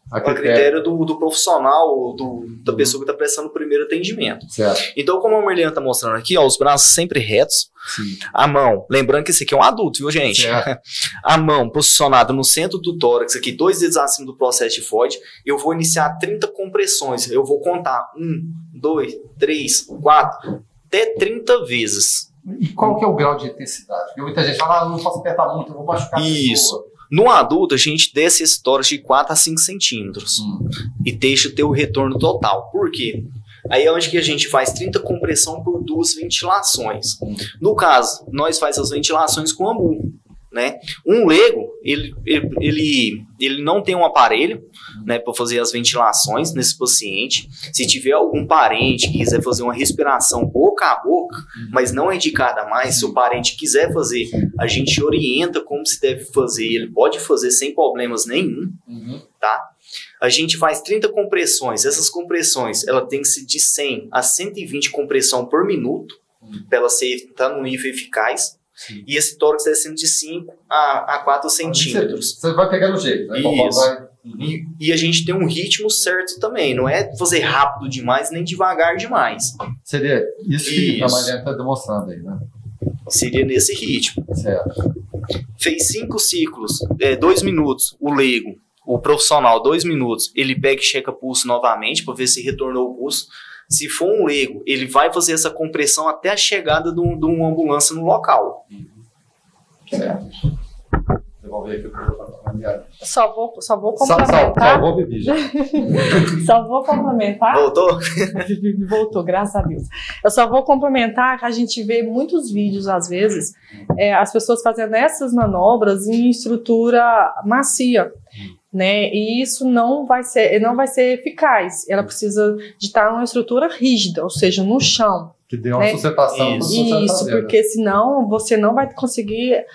a critério do profissional, da pessoa que está prestando o primeiro atendimento. Certo. Então, como a Marliane está mostrando aqui, ó, os braços sempre retos. A mão, lembrando que esse aqui é um adulto, viu, gente? Certo. A mão posicionada no centro do tórax, aqui 2 dedos acima do processo tifoide, eu vou iniciar 30 compressões. Eu vou contar 1, 2, 3, 4, até 30 vezes. E qual que é o grau de intensidade? Porque muita gente fala, não posso apertar muito, eu vou machucar a pessoa. Isso. No adulto, a gente desce esse tórax de 4 a 5 centímetros e deixa ter o retorno total. Por quê? Aí é onde que a gente faz 30 compressão por 2 ventilações. No caso, nós faz as ventilações com AMBU, né? Um leigo, ele não tem um aparelho, né, para fazer as ventilações nesse paciente. Se tiver algum parente que quiser fazer uma respiração boca a boca, mas não é indicada mais, se o parente quiser fazer, a gente orienta como se deve fazer. Ele pode fazer sem problemas nenhum, tá? A gente faz 30 compressões. Essas compressões, ela tem que ser de 100 a 120 compressão por minuto, para ela estar no nível eficaz. E esse tórax é sendo de 5 a 4 centímetros. Você vai pegando o jeito, né? Isso. E a gente tem um ritmo certo também. Não é fazer rápido demais, nem devagar demais. Seria isso que a Marliane está demonstrando aí, né? Seria nesse ritmo. Certo. Fez 5 ciclos, 2 minutos, o leigo. O profissional, 2 minutos, ele pega e checa pulso novamente para ver se retornou o pulso. Se for um leigo, ele vai fazer essa compressão até a chegada de uma ambulância no local. Certo. Devolver aqui para Só vou complementar. Salvou o bebê já. Só vou complementar. Voltou? Voltou, graças a Deus. Eu só vou complementar que a gente vê muitos vídeos, às vezes, as pessoas fazendo essas manobras em estrutura macia. Né? E isso não vai ser eficaz. Ela precisa de estar numa estrutura rígida, ou seja, no chão. Que dê uma sustentação. Isso, porque senão você não vai conseguir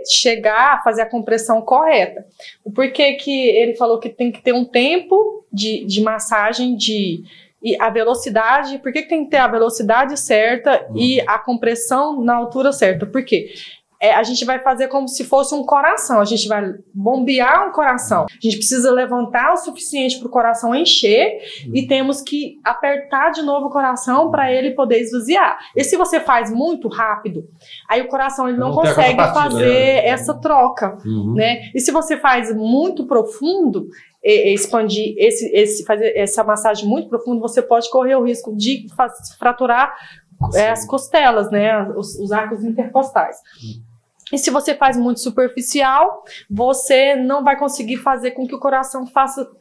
chegar a fazer a compressão correta. O porquê que ele falou que tem que ter um tempo de massagem de E a velocidade, por que tem que ter a velocidade certa e a compressão na altura certa? Por quê? A gente vai fazer como se fosse um coração, a gente vai bombear um coração. A gente precisa levantar o suficiente para o coração encher e temos que apertar de novo o coração para ele poder esvaziar. E se você faz muito rápido, aí o coração ele não consegue fazer essa troca, né? E se você faz muito profundo, expandir, fazer essa massagem muito profunda, você pode correr o risco de fraturar as costelas, né? Os arcos intercostais. E se você faz muito superficial, você não vai conseguir fazer com que o coração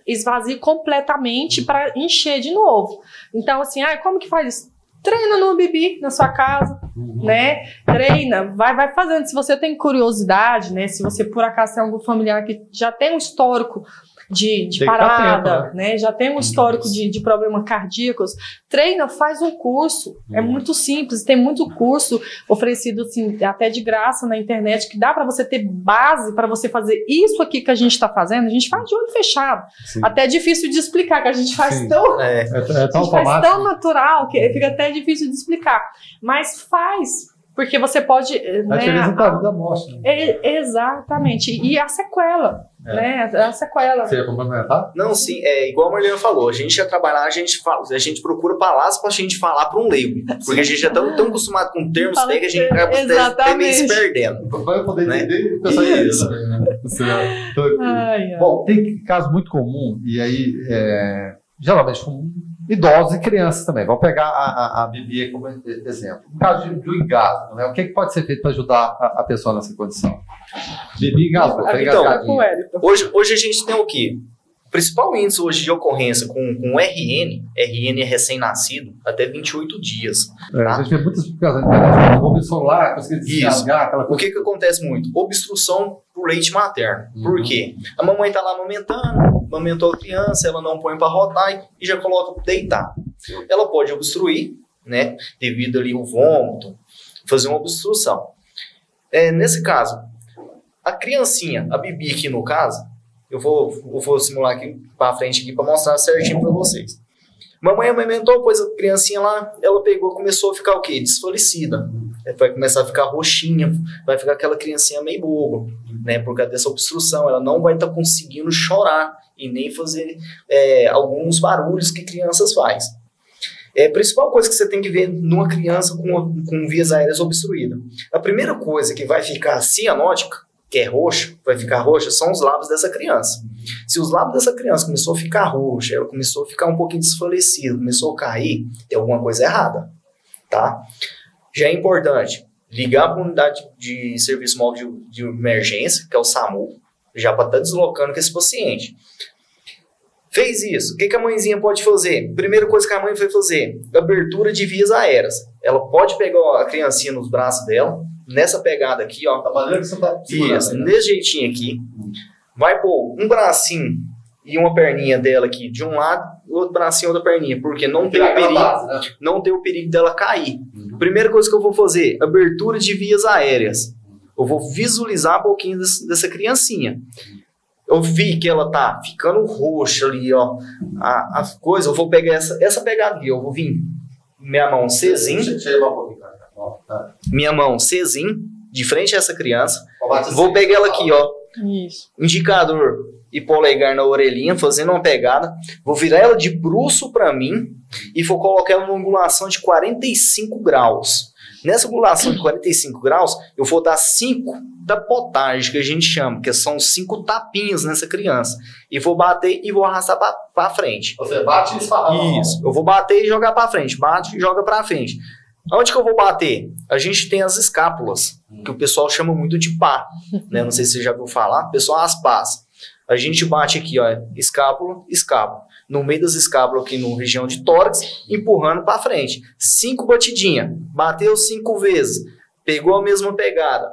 esvazie completamente para encher de novo. Então, assim, como que faz isso? Treina no BB na sua casa, né? Treina, vai fazendo. Se você tem curiosidade, né? Se você por acaso tem algum familiar que já tem um histórico de parada, tempo, né? Já tem um histórico de problemas cardíacos, treina, faz um curso. É muito simples, tem muito curso oferecido assim, até de graça na internet, que dá para você ter base para você fazer isso aqui que a gente está fazendo. A gente faz de olho fechado. Sim. Até é difícil de explicar, que a gente faz tão, faz tão natural que fica até difícil de explicar. Mas faz. Porque você pode... A diferença está da mostra. Exatamente. E a sequela. Né? A sequela. Você ia complementar? Não, sim. Igual a Marlene falou. A gente ia trabalhar, a gente procura palavras para a gente falar para um leigo. Porque a gente já está tão acostumado com termos que a gente acaba até meio se perdendo. Vai poder entender o pessoal isso. Bom, tem caso muito comum, e aí, geralmente com idosos e crianças também. Vamos pegar a Bibi como exemplo. No caso de um engasgo, né? O que pode ser feito para ajudar a pessoa nessa condição? Bibi engasgou. Então, hoje a gente tem o quê? O principal índice hoje de ocorrência com RN é recém-nascido até 28 dias. Tá? A gente vê muitas explicações na internet, vou solar, conseguir desgasgar, aquela coisa. O que acontece muito? Obstrução por leite materno. Por quê? A mamãe está lá amamentando, amamentou a criança, ela não põe para rotar e já coloca para deitar. Ela pode obstruir, né, devido ali ao vômito, fazer uma obstrução. Nesse caso, a criancinha, a Bibi aqui no caso, eu vou simular aqui para frente aqui para mostrar certinho para vocês. Mamãe amamentou, pôs a criancinha lá, ela pegou, começou a ficar o quê? Desfalecida. Vai começar a ficar roxinha, vai ficar aquela criancinha meio boba, né? Por causa dessa obstrução, ela não vai estar conseguindo chorar e nem fazer alguns barulhos que crianças fazem. A principal coisa que você tem que ver numa criança com vias aéreas obstruídas. A primeira coisa que vai ficar cianótica, que é roxa, vai ficar roxa, são os lábios dessa criança. Se os lábios dessa criança começou a ficar roxa, ela começou a ficar um pouquinho desfalecida, começou a cair, tem alguma coisa errada, tá? Já é importante ligar para a unidade de serviço móvel de emergência, que é o SAMU, já para estar deslocando com esse paciente. Fez isso, o que a mãezinha pode fazer? Primeira coisa que a mãe vai fazer, abertura de vias aéreas. Ela pode pegar a criancinha nos braços dela, nessa pegada aqui, ó. Da maneira que você tá segurando. Isso, desse jeitinho aqui. Vai pôr um bracinho e uma perninha dela aqui de um lado, o outro bracinho e outra perninha, porque não tem o perigo, base, né? Não tem o perigo dela cair. Primeira coisa que eu vou fazer, abertura de vias aéreas. Eu vou visualizar um pouquinho dessa criancinha. Eu vi que ela tá ficando roxa ali, ó. A coisa, eu vou pegar essa pegada aqui, eu vou vir minha mão Czinho. Minha mão Czinho, de frente a essa criança. Vou pegar ela aqui, ó. Isso. Indicador e polegar na orelhinha, fazendo uma pegada. Vou virar ela de bruço para mim e vou colocar ela numa angulação de 45 graus. Nessa angulação de 45 graus, eu vou dar 5 da potagem, que a gente chama, que são 5 tapinhas nessa criança. E vou bater e vou arrastar para frente. Você bate e esfarra. Isso. Eu vou bater e jogar para frente. Bate e joga para frente. Onde que eu vou bater? A gente tem as escápulas, que o pessoal chama muito de pá, né? Não sei se você já ouviu falar. O pessoal, as pás. A gente bate aqui, ó, escápula, escápula. No meio das escápulas aqui, na região de tórax, empurrando para frente. 5 batidinhas. Bateu 5 vezes. Pegou a mesma pegada.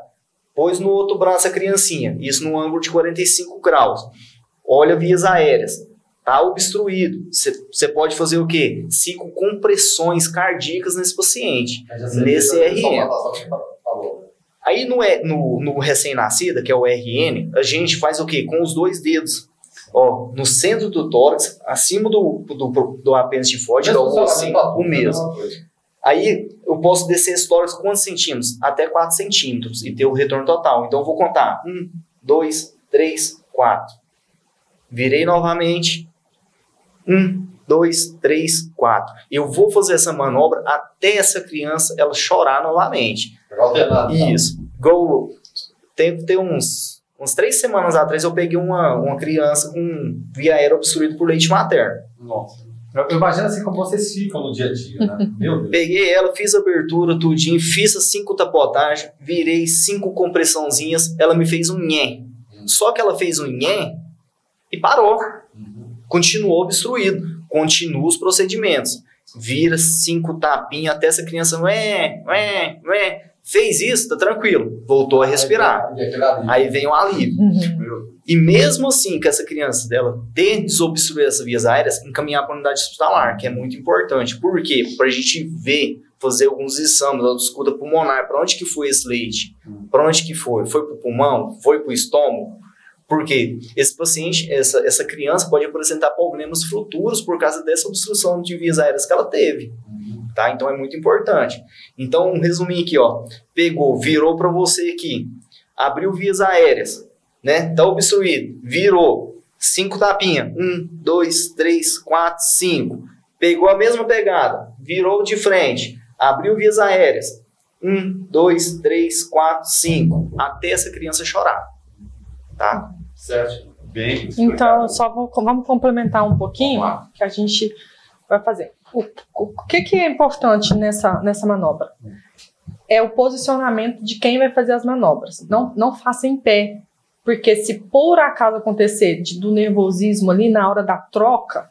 Pôs no outro braço a criancinha. Isso no ângulo de 45 graus. Olha vias aéreas. Tá obstruído. Você pode fazer o quê? 5 compressões cardíacas nesse paciente. Nesse RN. Aí no recém-nascida, que é o RN, a gente faz o quê? Com os 2 dedos. Ó, no centro do tórax, acima do apêndice tifoide, que é o ossinho, o mesmo. Aí eu posso descer esse tórax quantos centímetros? Até 4 centímetros e ter o retorno total. Então eu vou contar 1, 2, 3, 4. Virei novamente. 1, 2, 3, 4. Eu vou fazer essa manobra até essa criança ela chorar novamente. Isso. Igual, tem uns 3 semanas atrás eu peguei uma criança com via aérea obstruída por leite materno. Nossa. Eu imagino assim como vocês ficam no dia a dia, né? Meu Deus. Peguei ela, fiz a abertura, tudinho, fiz as 5 tapotagens, virei 5 compressãozinhas, ela me fez um nhé. Só que ela fez um nhé e parou. Continuou obstruído. Continua os procedimentos. Vira 5 tapinhas até essa criança fez isso, tá tranquilo. Voltou a respirar. Aí vem o alívio. E mesmo assim, que essa criança dela ter desobstruído essas vias aéreas, encaminhar para a unidade hospitalar, que é muito importante. Por quê? Para a gente ver, fazer alguns exames, a escuta pulmonar, para onde que foi esse leite? Para onde que foi? Foi para o pulmão? Foi para o estômago? Porque esse paciente, essa criança pode apresentar problemas futuros por causa dessa obstrução de vias aéreas que ela teve. Tá? Então é muito importante. Então, um resuminho aqui, ó. Pegou, virou para você aqui, abriu vias aéreas, né? Tá obstruído, virou, 5 tapinhas, 1, 2, 3, 4, 5. Pegou a mesma pegada, virou de frente, abriu vias aéreas, 1, 2, 3, 4, 5, até essa criança chorar. Tá? Certo. Bem explicado. Então, vamos complementar um pouquinho que a gente vai fazer. O que é importante nessa manobra? É o posicionamento de quem vai fazer as manobras. Não faça em pé, porque se por acaso acontecer do nervosismo ali na hora da troca,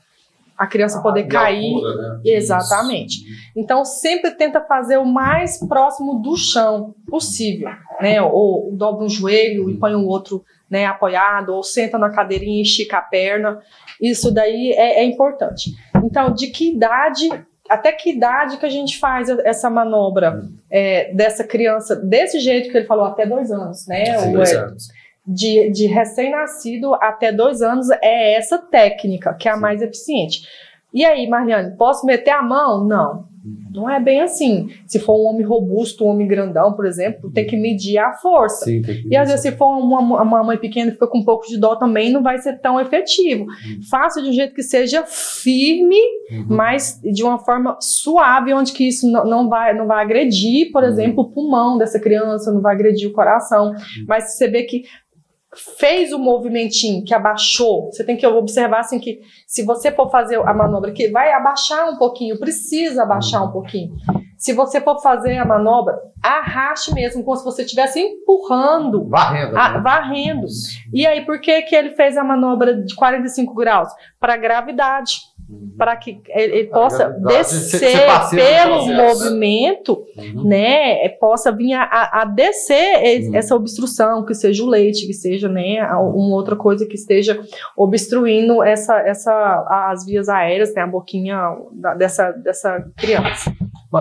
a criança poder cair. Altura, né? Exatamente. Então, sempre tenta fazer o mais próximo do chão possível, né? Ou dobra um joelho e põe o outro, né, apoiado, ou senta na cadeirinha e estica a perna. Isso daí é importante. Então, até que idade que a gente faz essa manobra dessa criança, desse jeito que ele falou, até 2 anos, né? Sim, 2 anos. De recém-nascido até 2 anos é essa técnica que é a mais eficiente. E aí, Marliane, posso meter a mão? Não é bem assim. Se for um homem robusto, um homem grandão, por exemplo, tem que medir a força. Sim, tem que e às vezes se for uma mãe pequena que fica com um pouco de dó também, não vai ser tão efetivo. Faça de um jeito que seja firme, mas de uma forma suave, onde que isso não vai agredir, por exemplo, o pulmão dessa criança, não vai agredir o coração. Mas se você vê que fez o movimentinho, que abaixou, você tem que observar assim que se você for fazer a manobra aqui, vai abaixar um pouquinho, precisa abaixar um pouquinho. Se você for fazer a manobra, arraste mesmo, como se você estivesse empurrando. Varrendo. Né? Varrendo. E aí, por que ele fez a manobra de 45 graus? Para gravidade. Para que ele possa descer pelo movimento, né, possa vir a descer essa obstrução, que seja o leite, que seja, né, uma outra coisa que esteja obstruindo as vias aéreas, né, a boquinha dessa criança.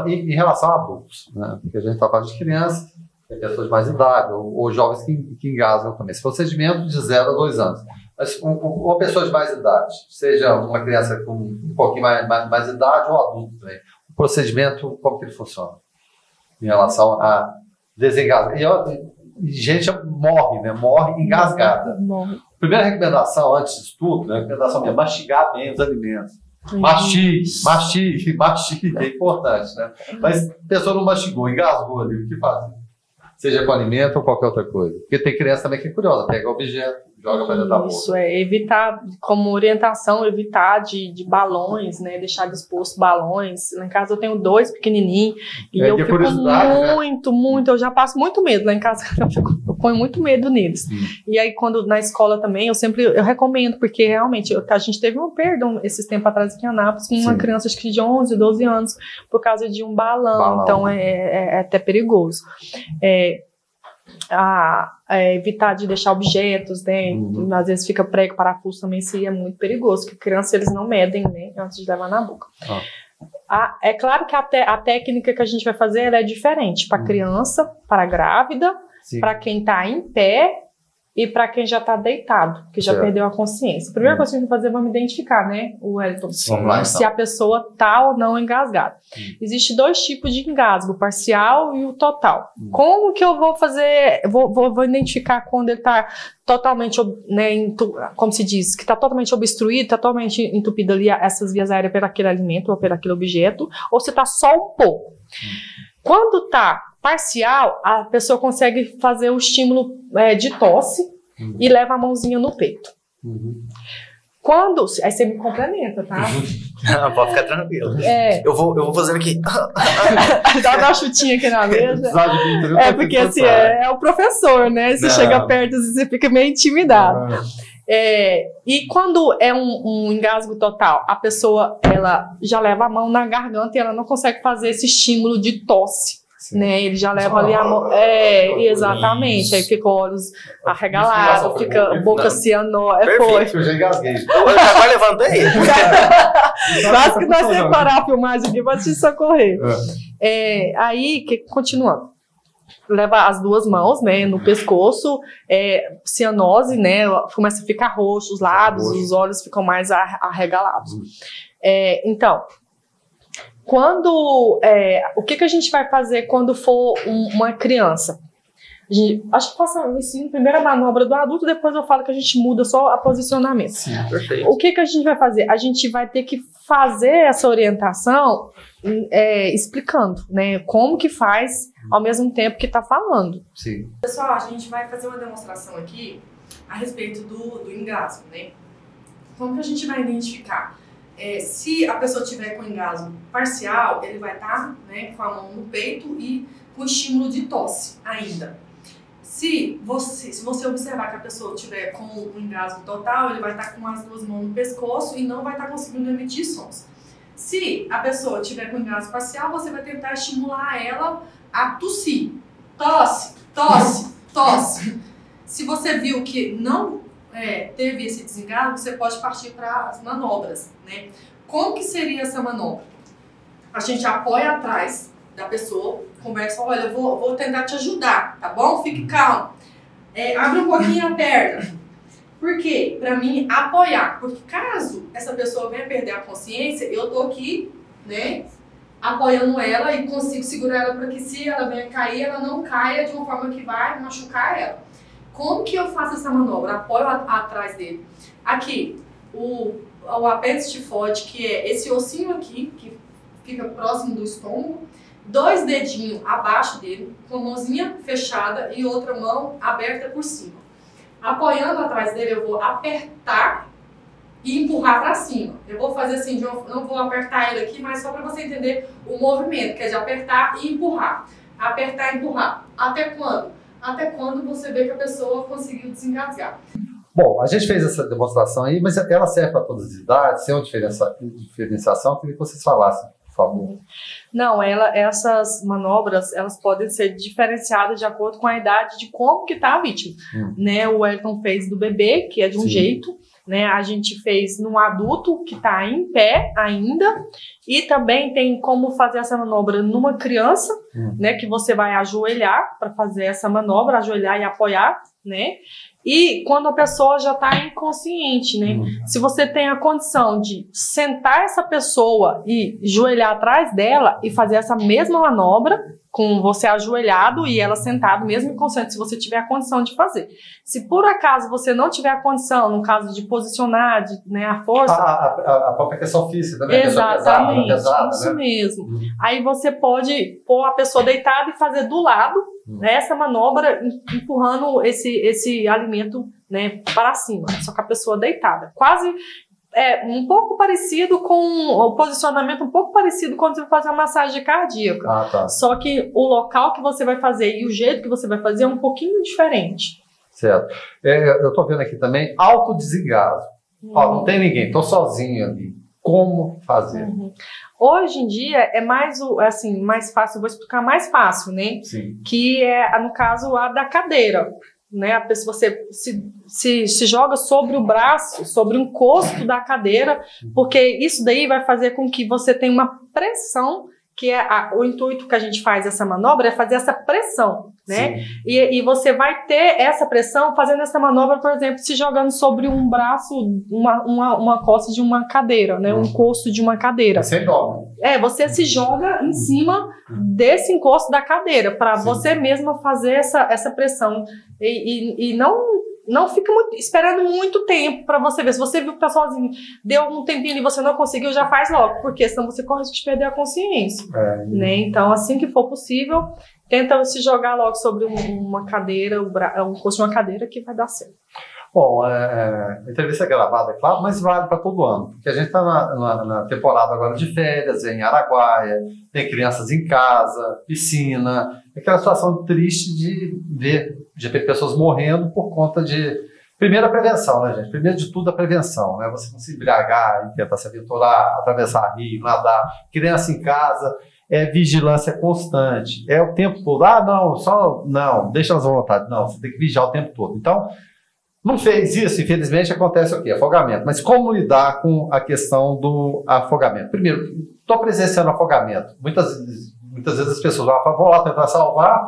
Em relação a adultos, né, porque a gente está falando de crianças, pessoas de mais idade, ou jovens que engasgam também. Esse procedimento de 0 a 2 anos. Mas uma pessoa de mais idade, seja uma criança com um pouquinho mais idade ou adulto também, o procedimento, como que ele funciona? Em relação a desengasgar. E gente morre, né? Morre engasgada. Morre. Primeira recomendação, antes disso tudo, né? A recomendação é mastigar bem os alimentos. Mastigue, é importante, né? Mas a pessoa não mastigou, engasgou ali, o que fazer? Seja com alimento ou qualquer outra coisa. Porque tem criança também que é curiosa, pega objeto, joga para dentro da boca. Isso, evitar, como orientação, evitar de balões, né, deixar disposto balões. Lá em casa eu tenho 2 pequenininhos e eu fico muito, eu já passo muito medo lá em casa, eu ponho muito medo neles. E aí quando na escola também, eu recomendo, porque realmente a gente teve uma perda esses tempos atrás aqui em Anápolis, com uma criança acho que de 11, 12 anos, por causa de um balão. Então é até perigoso. Evitar de deixar objetos, né? Às vezes fica prego, parafuso também, isso é muito perigoso, porque crianças eles não medem, né, antes de levar na boca. É claro que a técnica que a gente vai fazer ela é diferente para criança, para grávida, para quem está em pé e para quem já está deitado, que já perdeu a consciência. A primeira coisa que a gente vai fazer, vamos identificar, né, o Wellington, se a pessoa está ou não engasgada. Existem 2 tipos de engasgo, o parcial e o total. Como que eu vou fazer, vou identificar quando ele está totalmente, né, como se diz, que está totalmente obstruído, totalmente entupido ali essas vias aéreas por aquele alimento ou por aquele objeto, ou se está só um pouco. Quando está parcial, a pessoa consegue fazer o estímulo de tosse e leva a mãozinha no peito. Quando... Aí você me complementa, tá? Pode ficar tranquilo. Eu vou fazendo aqui. Dá uma chutinha aqui na mesa. Porque assim, é o professor, né? Você chega perto, você fica meio intimidado. E quando é um engasgo total, a pessoa ela já leva a mão na garganta e ela não consegue fazer esse estímulo de tosse. Né, ele já leva ali a mão. Exatamente. Isso. Aí fica olhos arregalados, fica boca cianóide. Perfeito, eu já engasguei. Eu já levantei. Quase que nós separar a filmagem aqui para te socorrer. Aí, continuando. Leva as 2 mãos, né, no pescoço, cianose, né, começa a ficar roxo os lábios, os olhos ficam mais arregalados. Então, o que a gente vai fazer quando for uma criança? Acho que faça isso primeiro a manobra do adulto, depois eu falo que a gente muda só o posicionamento. Sim, perfeito. O que a gente vai fazer? A gente vai ter que fazer essa orientação explicando, né, como que faz ao mesmo tempo que está falando. Sim. Pessoal, a gente vai fazer uma demonstração aqui a respeito do engasgo, né? Como que a gente vai identificar? Se a pessoa tiver com engasgo parcial, ele vai estar, né, com a mão no peito e com estímulo de tosse ainda. Se você observar que a pessoa tiver com o engasgo total, ele vai estar com as 2 mãos no pescoço e não vai estar conseguindo emitir sons. Se a pessoa tiver com engasgo parcial, você vai tentar estimular ela a tossir. Tosse, tosse, tosse. Se você viu que não teve esse desengasgo, você pode partir para as manobras, né? Como que seria essa manobra? A gente apoia atrás da pessoa, conversa, olha, eu vou tentar te ajudar, tá bom? Fique calmo. Abre um pouquinho a perna. Por quê? Para mim, apoiar. Porque caso essa pessoa venha perder a consciência, eu tô aqui, né, apoiando ela e consigo segurar ela para que se ela venha cair, ela não caia de uma forma que vai machucar ela. Como que eu faço essa manobra? Apoio atrás dele. Aqui, o apêndice tifoide, que é esse ossinho aqui, que fica próximo do estômago, 2 dedinhos abaixo dele, com a mãozinha fechada e outra mão aberta por cima. Apoiando atrás dele, eu vou apertar e empurrar para cima. Eu vou fazer assim, não vou apertar ele aqui, mas só para você entender o movimento, que é de apertar e empurrar. Apertar e empurrar. Até quando? Até quando você vê que a pessoa conseguiu desengasgar. Bom, a gente fez essa demonstração aí, mas ela serve para todas as idades? Tem uma diferenciação? Eu queria que vocês falassem, por favor. Não, essas manobras, elas podem ser diferenciadas de acordo com a idade de como que está a vítima. Né? O Wellington fez do bebê, que é de um jeito, né? A gente fez no adulto, que está em pé ainda, e também tem como fazer essa manobra numa criança, né? Que você vai ajoelhar para fazer essa manobra, ajoelhar e apoiar, né? E quando a pessoa já está inconsciente, né? Se você tem a condição de sentar essa pessoa e ajoelhar atrás dela e fazer essa mesma manobra, com você ajoelhado e ela sentada, mesmo inconsciente, se você tiver a condição de fazer. Se por acaso você não tiver a condição, no caso de posicionar, né, a força... A própria questão física também. Exatamente, pesada, isso né? mesmo. Aí você pode pôr a pessoa deitada e fazer do lado, essa manobra, empurrando esse alimento, né, para cima. Só que a pessoa deitada. Quase... um pouco parecido com o posicionamento, um pouco parecido quando você vai fazer uma massagem cardíaca. Tá. Só que o local que você vai fazer e o jeito que você vai fazer é um pouquinho diferente. Certo. Eu estou vendo aqui também autodesengasgo. Não tem ninguém, estou sozinho ali. Como fazer? Hoje em dia é mais fácil, eu vou explicar mais fácil, né? Sim. Que é, no caso, a da cadeira. Né, a pessoa, você se joga sobre o braço, sobre o encosto da cadeira, porque isso daí vai fazer com que você tenha uma pressão, que é o intuito que a gente faz essa manobra, é fazer essa pressão. né? E você vai ter essa pressão fazendo essa manobra, por exemplo, se jogando sobre um braço, uma costa de uma cadeira, né? Um encosto de uma cadeira. Você dobra. Você se joga em cima desse encosto da cadeira, para você mesma fazer essa pressão. E não fica esperando muito tempo para você ver. Se você viu que tá sozinho, deu um tempinho e você não conseguiu, já faz logo, porque senão você corre de perder a consciência. Né? Então, assim que for possível, tenta se jogar logo sobre uma cadeira, um encosto de uma cadeira, que vai dar certo. Bom, a entrevista é gravada, é claro, mas vale para todo ano, porque a gente está na temporada agora de férias, em Araguaia, tem crianças em casa, piscina, aquela situação triste de ver pessoas morrendo por conta de, primeiro, a prevenção, né, gente? Primeiro de tudo, a prevenção, né? Você não se embriagar, tentar se aventurar, atravessar rio, nadar, criança em casa, vigilância constante, o tempo todo, não, deixa elas à vontade, não, você tem que vigiar o tempo todo. Então, não fez isso, infelizmente, acontece o quê? Afogamento. Mas como lidar com a questão do afogamento? Primeiro, estou presenciando afogamento. Muitas vezes as pessoas vão lá tentar salvar,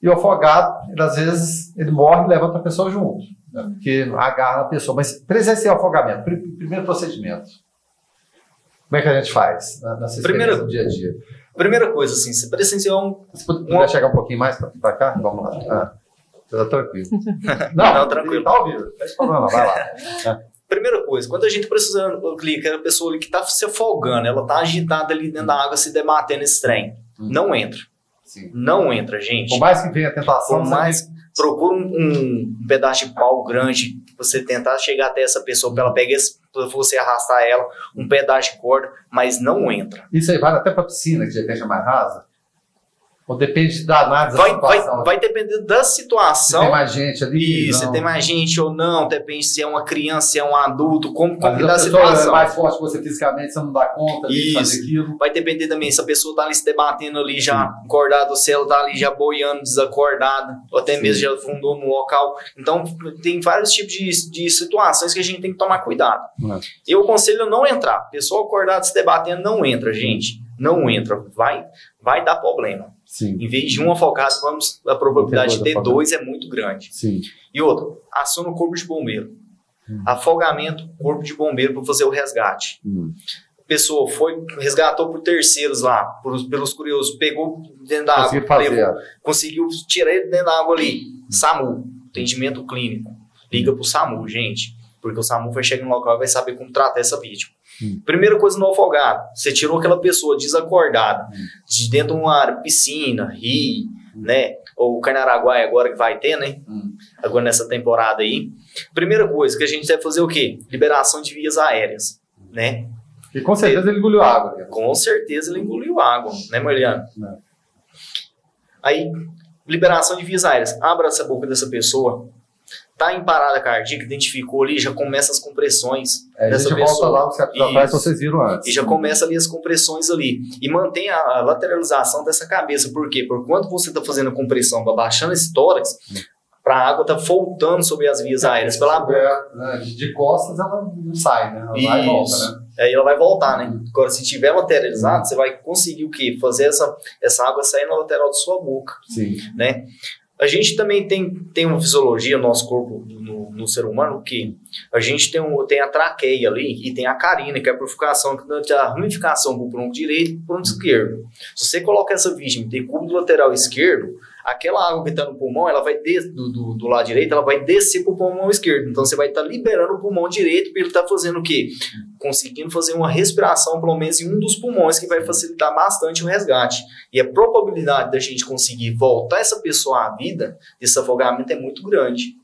e o afogado, às vezes, ele morre e leva outra pessoa junto, né? Porque agarra a pessoa. Mas presenciar o afogamento, primeiro procedimento. Como é que a gente faz nessa experiência do dia a dia? Primeira coisa, assim, você presenciou Você puder chegar um pouquinho mais para cá? Vamos lá. Tá tranquilo. Não, tranquilo. Tá ao vivo. Não, vai lá. Primeira coisa, quando a gente precisa, aquela pessoa ali que tá se afogando, ela tá agitada ali dentro da água, se debatendo nesse trem, não entra. Sim. Não entra, gente. Por mais que venha a tentação, por mais, procura um pedaço de pau grande, você tentar chegar até essa pessoa, para ela pegar você arrastar ela, um pedaço de corda, mas não entra. Isso aí vale até para piscina, que de repente é mais rasa? Ou depende da análise da situação? Vai depender da situação. Se tem mais gente ali. Isso, se tem mais gente ou não, depende se é uma criança, se é um adulto, como que dá a situação. É mais forte que você fisicamente, você não dá conta de fazer aquilo. Vai depender também se a pessoa tá ali se debatendo ali já acordada, ou se ela tá ali já boiando, desacordada, ou até mesmo já afundou no local. Então, tem vários tipos de situações que a gente tem que tomar cuidado. Eu aconselho não entrar. Pessoa acordada se debatendo, não entra, gente. Não entra. Vai dar problema. Sim. Em vez de um afogado, a probabilidade de ter dois é muito grande. Sim. E outro, aciona o corpo de bombeiro. Afogamento, corpo de bombeiro para fazer o resgate. A pessoa resgatou por terceiros lá, pelos curiosos, pegou dentro da água, conseguiu tirar ele dentro da água ali. SAMU, atendimento clínico. Liga pro SAMU, gente. Porque o SAMU vai chegar no local e vai saber como tratar essa vítima. Primeira coisa no afogado, você tirou aquela pessoa desacordada de dentro de uma área, piscina, rio, né? Ou Carnaraguaia agora que vai ter, né? Agora nessa temporada aí. Primeira coisa que a gente deve fazer o quê? Liberação de vias aéreas, né? E com certeza ele engoliu água. Né? Com certeza ele engoliu água, né, Marliano? Aí, liberação de vias aéreas. Abra essa boca dessa pessoa. Tá em parada cardíaca, identificou ali, já começa as compressões dessa pessoa. Volta lá, os capítulos atrás que vocês viram antes. E já começa ali as compressões ali. E mantém a lateralização dessa cabeça. Por quê? Porque quando você está fazendo a compressão, baixando esse tórax, para a água tá voltando sobre as vias aéreas pela boca. De costas ela não sai, né? Ela vai e volta, né? Aí ela vai voltar, né? Agora, se tiver lateralizado, você vai conseguir o quê? Fazer essa água sair na lateral da sua boca. Sim. Né? A gente também tem uma fisiologia no nosso corpo, no ser humano, que a gente tem a traqueia ali e tem a carina, que é a purificação, que dá a ramificação para o tronco direito e para o tronco esquerdo. Se você coloca essa vítima e tem cubo lateral esquerdo, aquela água que está no pulmão, ela vai do lado direito, ela vai descer para o pulmão esquerdo. Então você vai estar liberando o pulmão direito para ele estar fazendo o quê? Conseguindo fazer uma respiração, pelo menos em um dos pulmões, que vai facilitar bastante o resgate. E a probabilidade da gente conseguir voltar essa pessoa à vida desse afogamento é muito grande.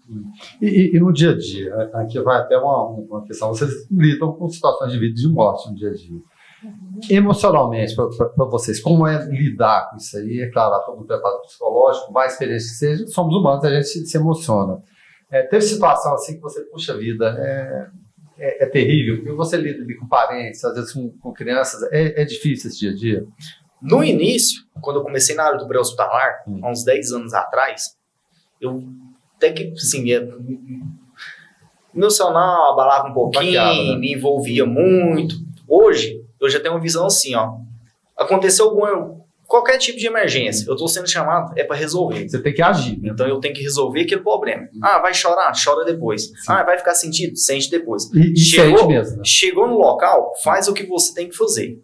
E no dia a dia, aqui vai até uma questão, vocês lidam com situações de vida e de morte no dia a dia. Emocionalmente, para vocês, como é lidar com isso aí? É claro, todo um preparo psicológico, mais experiência que seja, somos humanos, a gente se emociona. Teve situação assim que você, puxa vida, é terrível, porque você lida com parentes, às vezes com crianças, é difícil esse dia a dia? No início, quando eu comecei na área do pré-hospitalar, há uns 10 anos atrás, eu até que, assim, emocional, abalava um pouquinho, me envolvia muito. Hoje, eu já tenho uma visão assim, ó. Aconteceu alguma qualquer tipo de emergência, eu tô sendo chamado, é para resolver. Você tem que agir. Né? Então eu tenho que resolver aquele problema. Vai chorar? Chora depois. Sim. Vai ficar sentido? Sente depois. E sente mesmo. Né? Chegou no local, faz o que você tem que fazer.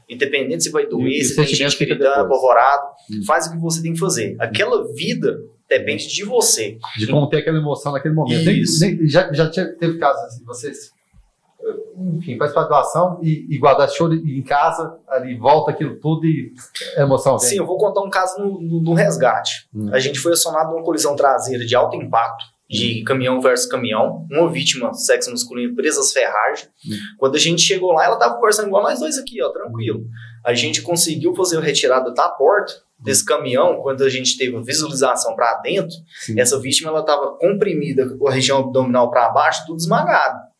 Independente se vai doer, se tem gente gritando, apavorado, faz o que você tem que fazer. Aquela vida depende de você. De conter aquela emoção naquele momento. Já teve casos assim, vocês... Enfim, faz para doação e guardar choro em casa, ali volta aquilo tudo e a emoção vem. Sim, eu vou contar um caso no resgate. A gente foi acionado numa colisão traseira de alto impacto, de caminhão versus caminhão, uma vítima, sexo masculino, presa às ferragens. Quando a gente chegou lá, ela estava conversando igual nós dois aqui, ó, tranquilo. A gente conseguiu fazer a retirada da porta desse caminhão. Quando a gente teve visualização para dentro, essa vítima ela estava comprimida, a região abdominal para baixo, tudo esmagado.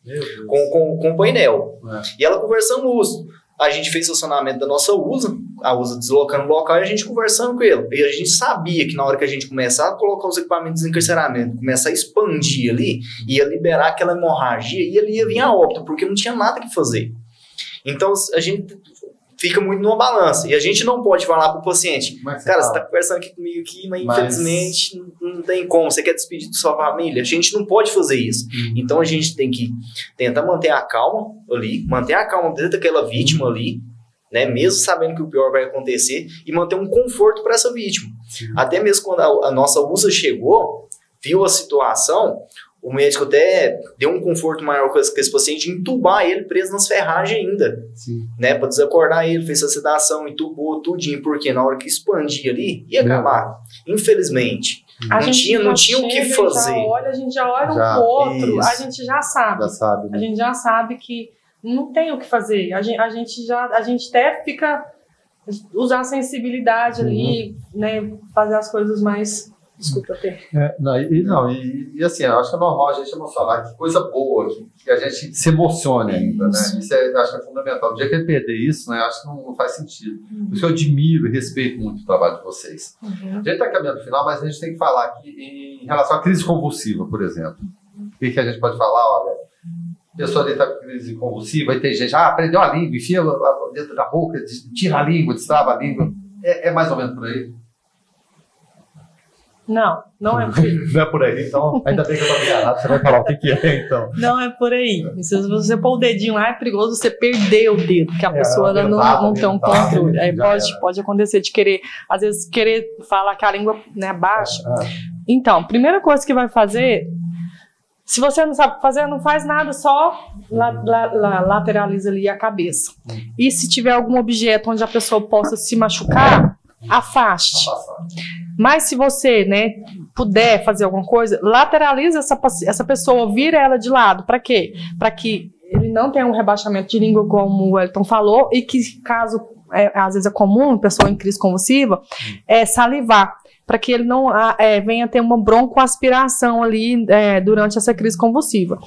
Com o painel. E ela conversando lúcido. A gente fez o acionamento da nossa USA, a USA deslocando o local e a gente conversando com ele. E a gente sabia que na hora que a gente começar a colocar os equipamentos de encarceramento, começar a expandir ali, ia liberar aquela hemorragia e ele ia vir a óbito, porque não tinha nada que fazer. Então a gente fica muito numa balança. E a gente não pode falar pro paciente, cara, você tá conversando aqui comigo aqui, mas infelizmente não tem como, você quer despedir da sua família. A gente não pode fazer isso. Então a gente tem que tentar manter a calma ali, manter a calma dentro daquela vítima ali, né, mesmo sabendo que o pior vai acontecer, e manter um conforto para essa vítima. Até mesmo quando a nossa USA chegou, viu a situação, o médico até deu um conforto maior com esse paciente, entubar ele preso nas ferragens ainda, né, para desacordar ele, fez a sedação, entubou tudinho, porque na hora que expandia ali, ia acabar. Infelizmente. Não tinha o que fazer. A gente já olha um pro outro, a gente já sabe. Né? A gente já sabe que não tem o que fazer. A gente até fica usar a sensibilidade ali, né, fazer as coisas mais... Desculpa, ter. E assim, eu acho que é normal a gente emocionar, que coisa boa, que a gente se emocione ainda, né? Isso acho que é fundamental. No dia que ele perder isso, né, acho que não faz sentido. Por isso que eu admiro e respeito muito o trabalho de vocês. A gente está caminhando no final, mas a gente tem que falar aqui em relação à crise convulsiva, por exemplo. O que a gente pode falar? Olha, a pessoa ali está com crise convulsiva, e tem gente, prendeu a língua, enfia lá dentro da boca, tira a língua, destrava a língua. É mais ou menos por aí? Não é por aí. Não é por aí, então ainda bem que eu tô enganado, você vai falar o que é, então. Não é por aí. Se você pôr o dedinho lá, é perigoso você perder o dedo, porque a pessoa não tem um controle. Aí pode acontecer de querer, às vezes, falar que a língua, né, baixa. Então, primeira coisa que vai fazer, se você não sabe fazer, não faz nada, só lateraliza ali a cabeça. E se tiver algum objeto onde a pessoa possa se machucar, afaste. Mas se você, né, puder fazer alguma coisa, lateraliza essa pessoa, vira ela de lado. Para quê? Para que ele não tenha um rebaixamento de língua, como o Wellington falou, e que caso, às vezes é comum, pessoa em crise convulsiva, salivar, para que ele não venha ter uma broncoaspiração ali durante essa crise convulsiva.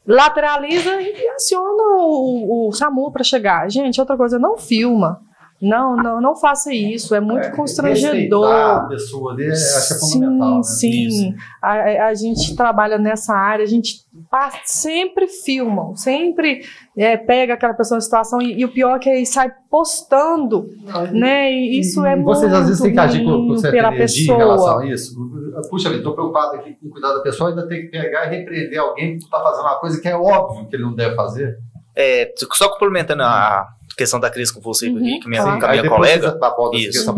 Lateraliza e aciona o SAMU para chegar. Gente, outra coisa, não filma. Não faça isso, é muito constrangedor. A pessoa ali, acho que é fundamental. Sim. A gente trabalha nessa área, a gente sempre filma, sempre pega aquela pessoa em situação e o pior é que aí sai postando, né? E isso é muito vocês às vezes têm que agir com pela pessoa. Em relação a isso. Puxa vida, estou preocupado aqui com o cuidado da pessoa, ainda tem que pegar e repreender alguém que está fazendo uma coisa que é óbvio que ele não deve fazer. Só complementando a questão da crise convulsiva aqui, que minha colega. Isso.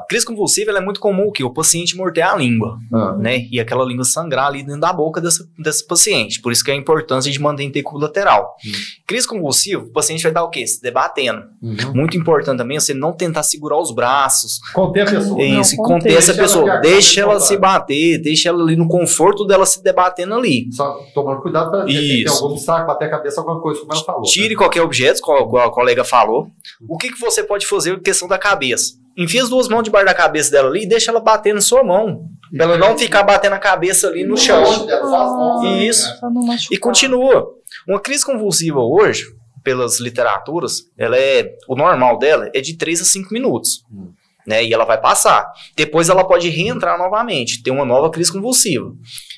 Crise convulsiva ela é muito comum que o paciente mortear a língua, né? E aquela língua sangrar ali dentro da boca desse paciente. Por isso que é a importância de manter inteico lateral. Crise convulsiva, o paciente vai dar o quê? Se debatendo. Muito importante também você não tentar segurar os braços. Conter a pessoa. Isso, conter essa pessoa. Deixa ela se bater, deixa ela ali no conforto dela se debatendo ali. Só tomando cuidado para ter algum saco, bater a cabeça, alguma coisa, como ela falou. Tire qualquer objeto, como a colega falou. O que você pode fazer em questão da cabeça? Enfia as duas mãos debaixo da cabeça dela ali e deixa ela bater na sua mão. Pra ela não ficar batendo a cabeça ali no chão. Isso. E continua. Uma crise convulsiva hoje, pelas literaturas, o normal dela é de 3 a 5 minutos. Né? E ela vai passar. Depois ela pode reentrar novamente, ter uma nova crise convulsiva.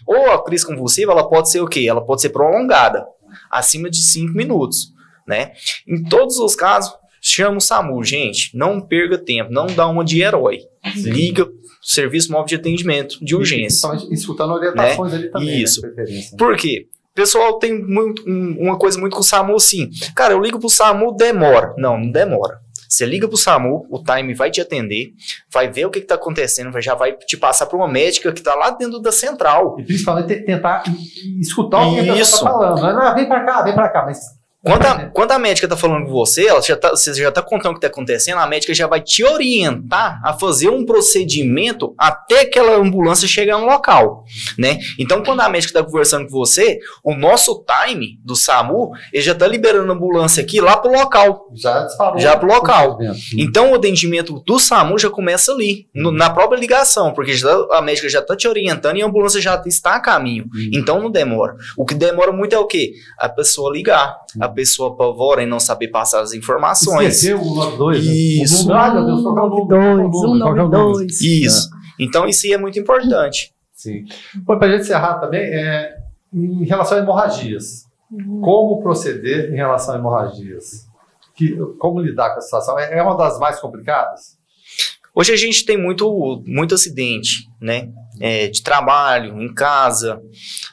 Ou a crise convulsiva, ela pode ser o quê? Ela pode ser prolongada, acima de 5 minutos. Né? Em todos os casos, chama o SAMU, gente, não perca tempo, não dá uma de herói. Sim. Liga Serviço Móvel de Atendimento de Urgência. Escutando orientações ali também. Isso. Né, preferência. Por quê? O pessoal tem uma coisa muito com o SAMU assim. Cara, eu ligo pro SAMU, demora. Não demora. Você liga pro SAMU, o time vai te atender, vai ver o que tá acontecendo, já vai te passar para uma médica que tá lá dentro da central. E principalmente tentar escutar o que a pessoa tá falando. Não, vem pra cá, mas... Quando a médica tá falando com você, você já tá contando o que tá acontecendo, a médica já vai te orientar a fazer um procedimento até aquela ambulância chegar no local, né? Então, quando a médica tá conversando com você, o nosso time do SAMU, ele já tá liberando a ambulância aqui lá pro local. Já disparou. Já pro local. Então, o atendimento do SAMU já começa ali, na própria ligação, porque a médica já tá te orientando e a ambulância já está a caminho. Então, não demora. O que demora muito é o quê? A pessoa ligar. A pessoa apavora em não saber passar as informações. Esqueceu o 92, Isso. Né? Meu Deus, qual é o número? Isso. Então, isso aí é muito importante. Sim. Bom, para a gente encerrar também, em relação a hemorragias. Como proceder em relação a hemorragias? Como lidar com a situação? É uma das mais complicadas? Hoje a gente tem muito acidente, né? De trabalho, em casa,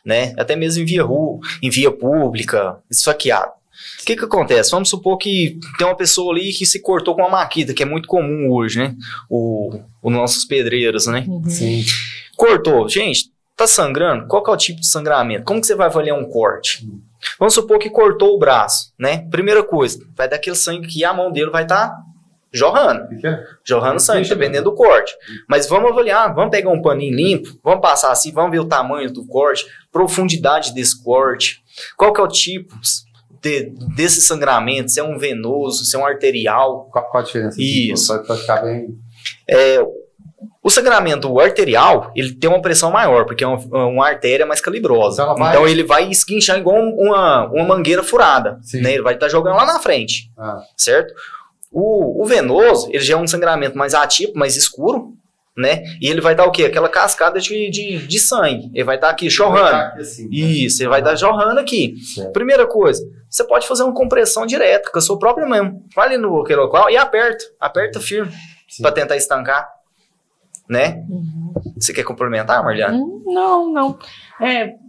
né? Até mesmo em via pública, esfaqueado. O que acontece? Vamos supor que tem uma pessoa ali que se cortou com uma maquita, que é muito comum hoje, né? Os nossos pedreiros, né? Sim. Cortou. Gente, tá sangrando? Qual que é o tipo de sangramento? Como que você vai avaliar um corte? Vamos supor que cortou o braço, né? Primeira coisa, vai dar aquele sangue que a mão dele vai estar jorrando. Jorrando sangue, dependendo do corte. Mas vamos avaliar, vamos pegar um paninho limpo, vamos passar assim, vamos ver o tamanho do corte, profundidade desse corte, qual que é o tipo desse sangramento, se é um venoso, se é um arterial. Qual a diferença? Isso. Vai ficar bem... O sangramento arterial, ele tem uma pressão maior, porque é uma artéria mais calibrosa. Então ele vai esguinchar igual uma mangueira furada. Né? Ele vai estar jogando lá na frente. Certo? O venoso, ele já é um sangramento mais atípico, mais escuro, né? E ele vai dar o quê? Aquela cascada de sangue. Ele vai estar aqui jorrando. Assim, isso, ele vai estar jorrando aqui. Certo. Primeira coisa, você pode fazer uma compressão direta com a sua própria mão. Vai ali no local e aperta firme para tentar estancar, né? Você quer complementar, Marliane? Não.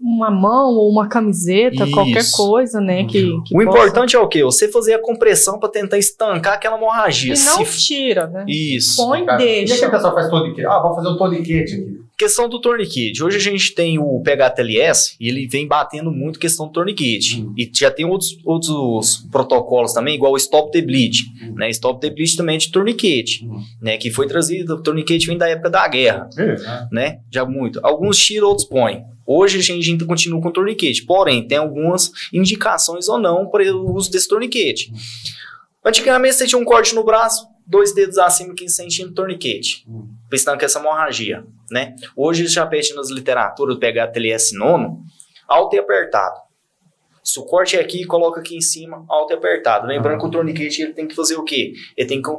Uma mão ou uma camiseta, qualquer coisa, né? Que o importante é o quê? Você fazer a compressão para tentar estancar aquela hemorragia. E não tira, né? Isso. Põe e deixa. E que a pessoa faz torniquete? Vamos fazer um torniquete aqui. Questão do torniquete. Hoje a gente tem o PHTLS e ele vem batendo muito questão do torniquete. E já tem outros protocolos também, igual o Stop the Bleed. Né? Stop the Bleed também é de torniquete. Né? Que foi trazido, o torniquete vem da época da guerra. Né? Já muito. Alguns tiram, outros põem. Hoje a gente ainda continua com torniquete. Porém, tem algumas indicações ou não para o uso desse torniquete. Antigamente você tinha um corte no braço, 2 dedos acima, 15 centímetros, torniquete. Para estancar essa hemorragia, né? Hoje já pede nas literaturas do PHTLS nono, alto e apertado. Se o corte é aqui, coloca aqui em cima, alto e apertado. Lembrando que o torniquete ele tem que fazer o quê? Ele tem que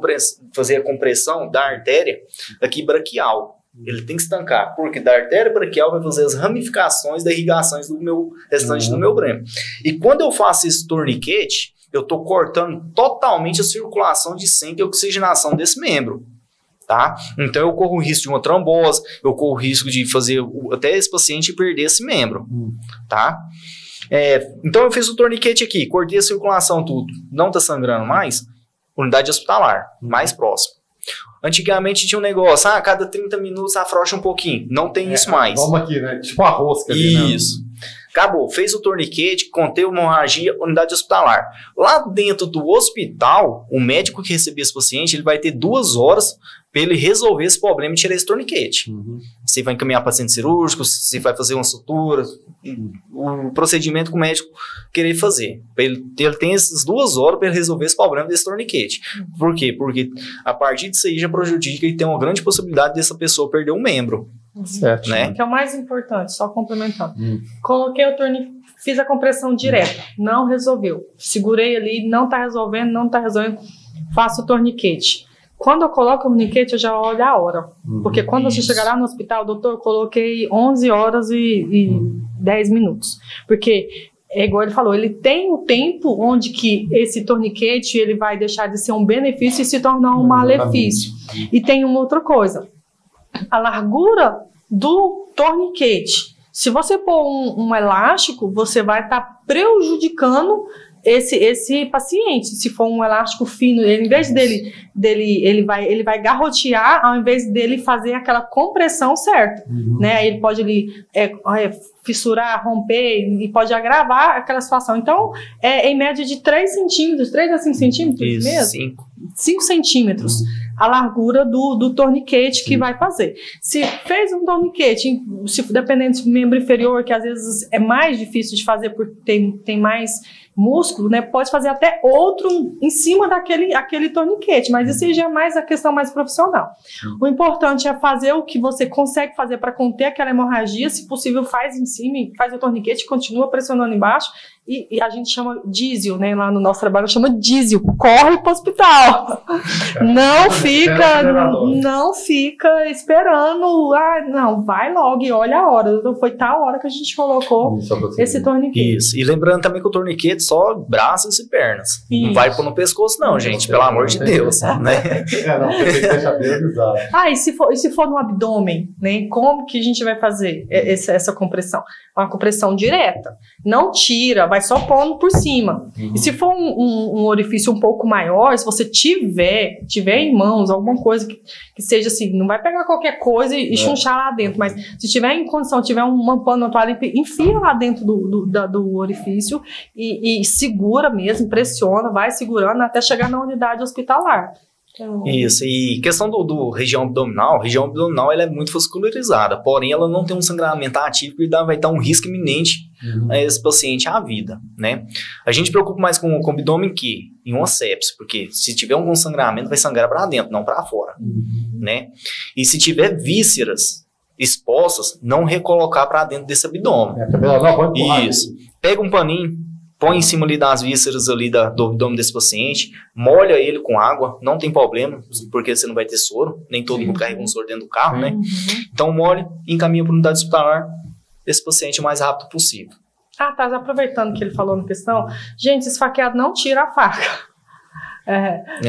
fazer a compressão da artéria aqui braquial. Ele tem que estancar, porque da artéria braquial vai fazer as ramificações das irrigações do meu restante do meu brêmio. E quando eu faço esse torniquete, eu estou cortando totalmente a circulação de sangue e oxigenação desse membro. Tá? Então eu corro o risco de uma trombose, eu corro o risco de fazer até esse paciente perder esse membro. Tá? Então eu fiz o torniquete aqui, cortei a circulação, tudo. Não está sangrando mais? Unidade hospitalar, mais próximo. Antigamente tinha um negócio, a cada 30 minutos afrouxa um pouquinho. Não tem isso mais. Vamos aqui, né? Tipo a rosca ali, isso. Né? Acabou. Fez o torniquete, conteve hemorragia, unidade hospitalar. Lá dentro do hospital, o médico que receber esse paciente, ele vai ter 2 horas para ele resolver esse problema e tirar esse torniquete. Você vai encaminhar para paciente cirúrgico, você vai fazer uma sutura, o procedimento que o médico querer fazer. Ele tem essas 2 horas para ele resolver esse problema desse torniquete. Por quê? Porque a partir disso aí já prejudica e tem uma grande possibilidade dessa pessoa perder um membro. Certo. Né? Que é o mais importante, só complementando. Coloquei o torniquete, fiz a compressão direta, não resolveu. Segurei ali, não está resolvendo, faço o torniquete. Quando eu coloco o torniquete, eu já olho a hora. Porque quando você chegar lá no hospital, doutor, eu coloquei 11 horas e 10 minutos. Porque é igual ele falou, ele tem um tempo onde que esse torniquete ele vai deixar de ser um benefício e se tornar um malefício. E tem uma outra coisa, a largura do torniquete. Se você pôr um elástico, você vai estar prejudicando esse paciente. Se for um elástico fino, ele, em vez ele vai garrotear, ao invés dele fazer aquela compressão certa, né? Aí ele pode fissurar, romper e pode agravar aquela situação. Então, em média de 3 centímetros, 3 a 5 centímetros Isso, mesmo? 5 centímetros. A largura do torniquete que vai fazer. Se fez um torniquete, dependendo do membro inferior, que às vezes é mais difícil de fazer porque tem mais músculo, né? Pode fazer até outro em cima daquele torniquete, mas isso já é mais a questão mais profissional. O importante é fazer o que você consegue fazer para conter aquela hemorragia, se possível faz em cima, faz o torniquete, continua pressionando embaixo, e a gente chama diesel, né? Lá no nosso trabalho chama diesel, corre para o hospital. Não fica esperando, não, vai logo e olha a hora. Foi tal hora que a gente colocou esse torniquete. Isso, e lembrando também que o torniquete só braços e pernas. Isso. Não vai pôr no pescoço não, gente, pelo amor de Deus, né? E se for no abdômen, né? Como que a gente vai fazer essa compressão? Uma compressão direta. Não tira, vai só pondo por cima. E se for um orifício um pouco maior, se você tiver em mãos alguma coisa que seja assim, não vai pegar qualquer coisa e chunchar lá dentro, mas se tiver em condição, tiver uma pano, uma toalha, enfia lá dentro do orifício e segura mesmo, pressiona, vai segurando até chegar na unidade hospitalar. Isso, e questão do região abdominal, ela é muito vascularizada, porém ela não tem um sangramento ativo e vai dar um risco iminente a esse paciente à vida, né? A gente preocupa mais com o abdômen que em uma sepse, porque se tiver algum sangramento vai sangrar para dentro, não para fora, né? E se tiver vísceras expostas, não recolocar para dentro desse abdômen. Isso, pega um paninho, põe em cima ali das vísceras ali do abdômen desse paciente, molha ele com água, não tem problema, porque você não vai ter soro, nem todo mundo carrega um soro dentro do carro, né? Então molha e encaminha para a unidade hospitalar desse paciente o mais rápido possível. Tá, aproveitando que ele falou na questão, gente, esfaqueado não tira a faca.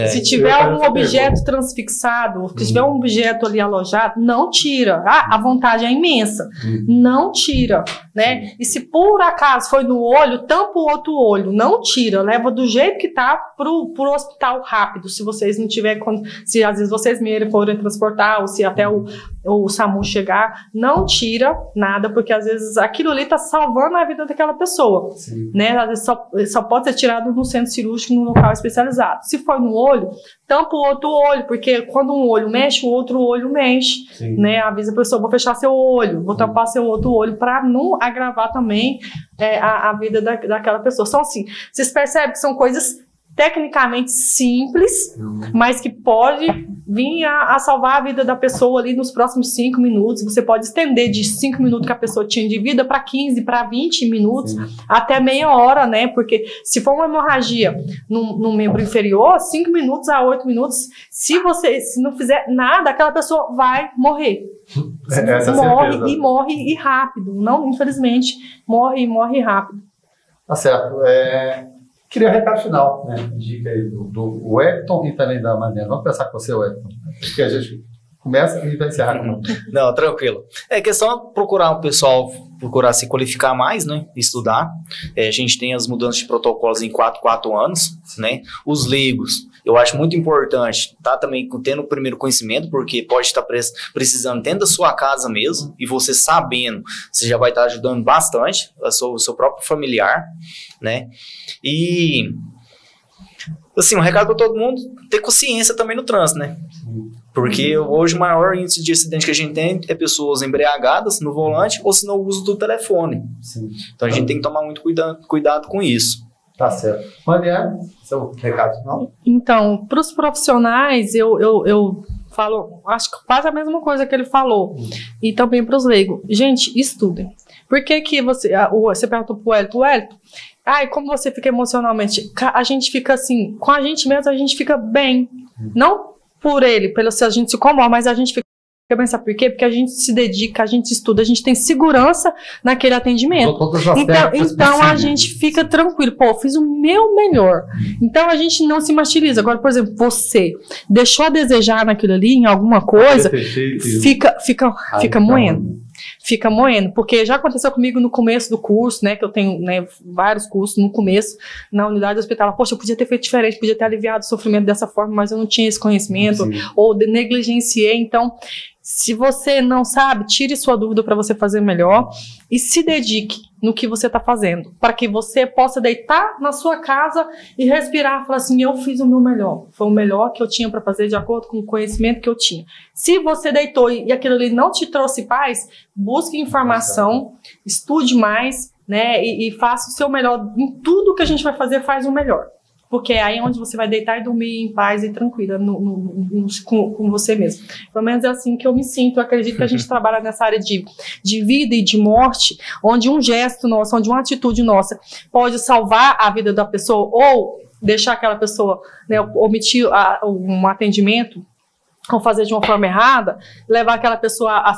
Se tiver algum objeto transfixado, se tiver um objeto ali alojado, não tira. A vontade é imensa. Não tira, né? E se por acaso foi no olho, tampa o outro olho. Não tira, leva do jeito que tá pro hospital rápido. Se vocês não tiverem, se às vezes vocês mesmos forem transportar, ou se até o SAMU chegar, não tira nada, porque às vezes aquilo ali tá salvando a vida daquela pessoa, né? Às vezes só pode ser tirado no centro cirúrgico, num local especializado. Se for no olho, tampa o outro olho, porque quando um olho mexe, o outro olho mexe, né? Avisa a pessoa, vou fechar seu olho, vou tampar seu outro olho, para não agravar também a vida daquela pessoa. São assim, vocês percebem que são coisas tecnicamente simples, mas que pode vir a salvar a vida da pessoa ali nos próximos 5 minutos. Você pode estender de 5 minutos que a pessoa tinha de vida para 15, para 20 minutos, até meia hora, né? Porque se for uma hemorragia no membro inferior, 5 minutos a 8 minutos, se não fizer nada, aquela pessoa vai morrer. Morre rápido. Não, infelizmente, morre rápido. Tá certo. Queria recado final, né? Dica aí do Wellington e também da Mariana. Vamos pensar com você, Wellington. Porque a gente começa e vai encerrar com Não, tranquilo. Questão procurar o pessoal, procurar se qualificar mais, né? Estudar. A gente tem as mudanças de protocolos em 4 anos, né? Os leigos, eu acho muito importante, tá também tendo o primeiro conhecimento, porque pode estar precisando dentro da sua casa mesmo, e você sabendo, você já vai estar ajudando bastante o seu próprio familiar, né? E, assim, um recado para todo mundo, ter consciência também no trânsito, né? Porque hoje o maior índice de acidente que a gente tem é pessoas embriagadas no volante ou se não o uso do telefone. Então a gente tem que tomar muito cuidado com isso. Tá certo. Mariana, seu recado final? Então, para os profissionais, eu falo, acho que quase a mesma coisa que ele falou. E também para os leigos. Gente, estudem. Por que você perguntou pro Wellington, como você fica emocionalmente? A gente fica assim, com a gente mesmo a gente fica bem. Não por ele, se a gente se comove, mas a gente fica Quer pensar por quê? Porque a gente se dedica, a gente estuda, a gente tem segurança naquele atendimento. Então a gente fica tranquilo. Pô, eu fiz o meu melhor. Então a gente não se martiriza. Agora, por exemplo, você deixou a desejar naquilo ali, em alguma coisa, fica moendo. Fica moendo, porque já aconteceu comigo no começo do curso, né, que eu tenho, né, vários cursos no começo, na unidade hospitalar. Poxa, eu podia ter feito diferente, podia ter aliviado o sofrimento dessa forma, mas eu não tinha esse conhecimento, ou negligenciei. Então, se você não sabe, tire sua dúvida para você fazer melhor e se dedique no que você está fazendo, para que você possa deitar na sua casa e respirar e falar assim, eu fiz o meu melhor, foi o melhor que eu tinha para fazer de acordo com o conhecimento que eu tinha. Se você deitou e aquilo ali não te trouxe paz, busque informação, estude mais, né, e faça o seu melhor. Em tudo que a gente vai fazer, faz o melhor. Porque é aí onde você vai deitar e dormir em paz e tranquila com você mesmo. Pelo menos é assim que eu me sinto. Eu acredito que a gente trabalha nessa área de vida e de morte, onde um gesto nosso, onde uma atitude nossa pode salvar a vida da pessoa ou deixar aquela pessoa, né, omitir um atendimento ou fazer de uma forma errada, levar aquela pessoa a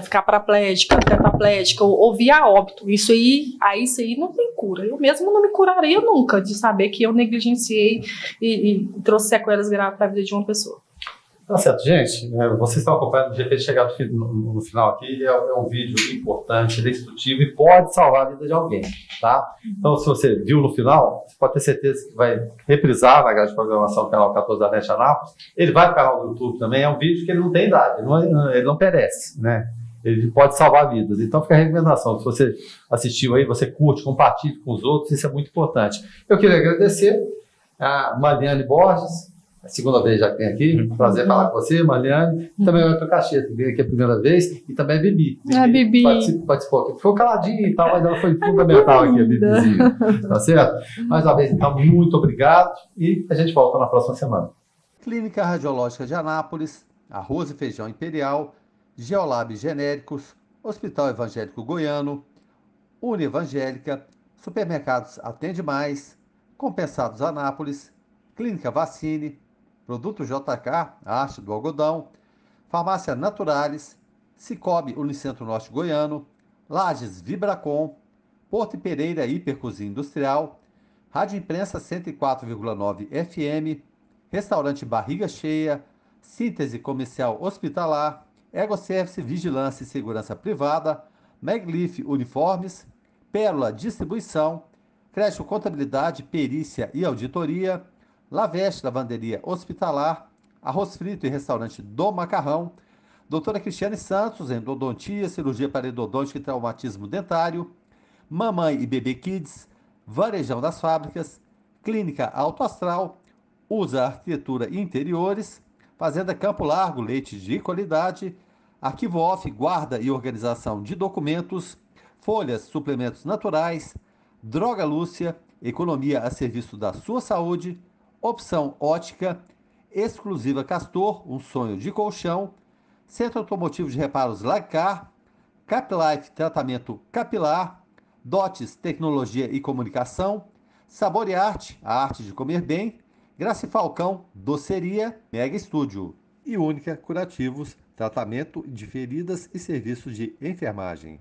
ficar paraplégica, tetraplégica, ou vir a óbito. Isso aí não tem cura. Eu mesmo não me curaria nunca de saber que eu negligenciei e trouxe sequelas graves para a vida de uma pessoa. Tá certo, gente. Vocês estão acompanhando, de ter chegado no final aqui, é um vídeo importante, destrutivo e pode salvar a vida de alguém, tá? Então, se você viu no final, você pode ter certeza que vai reprisar na grade de programação do canal 14 da NET Anápolis. Ele vai para o canal do YouTube também, é um vídeo que ele não tem idade, ele não perece, né? Ele pode salvar vidas. Então, fica a recomendação. Se você assistiu aí, você curte, compartilhe com os outros, isso é muito importante. Eu queria agradecer a Mariane Borges. A segunda vez já que vem aqui, prazer falar com você, Mariane. Também o Elton Caixeta, que veio aqui a primeira vez, e também a Bibi. Bibi participou aqui. Ficou caladinha e tal, mas ela foi fundamental aqui, a Bibizinha. Tá certo? Mais uma vez, então, muito obrigado e a gente volta na próxima semana. Clínica Radiológica de Anápolis, Arroz e Feijão Imperial, Geolab Genéricos, Hospital Evangélico Goiano, Unievangélica, Supermercados Atende Mais, Compensados Anápolis, Clínica Vacine, Produto JK, a Arte do Algodão, Farmácia Naturalis, Cicobi Unicentro Norte Goiano, Lages Vibracom, Porto Pereira Hipercozinha Industrial, Rádio Imprensa 104,9 FM, Restaurante Barriga Cheia, Síntese Comercial Hospitalar, Egoservice Vigilância e Segurança Privada, Meglif Uniformes, Pérola Distribuição, Crédito Contabilidade, Perícia e Auditoria, Laveste Lavanderia Hospitalar, Arroz Frito e Restaurante do Macarrão, Doutora Cristiane Santos, Endodontia, Cirurgia Parodontítica e Traumatismo Dentário, Mamãe e Bebê Kids, Varejão das Fábricas, Clínica Alto Astral, Usa Arquitetura e Interiores, Fazenda Campo Largo, leite de qualidade, Arquivo Off, guarda e organização de documentos, folhas, suplementos naturais, Droga Lúcia, economia a serviço da sua saúde, Opção Ótica, Exclusiva Castor, um sonho de colchão, Centro Automotivo de Reparos Lagcar, Caplife, tratamento capilar, Dotes, tecnologia e comunicação, Sabor e Arte, a arte de comer bem, Graça e Falcão, doceria, Mega Estúdio e Única Curativos, tratamento de feridas e serviços de enfermagem.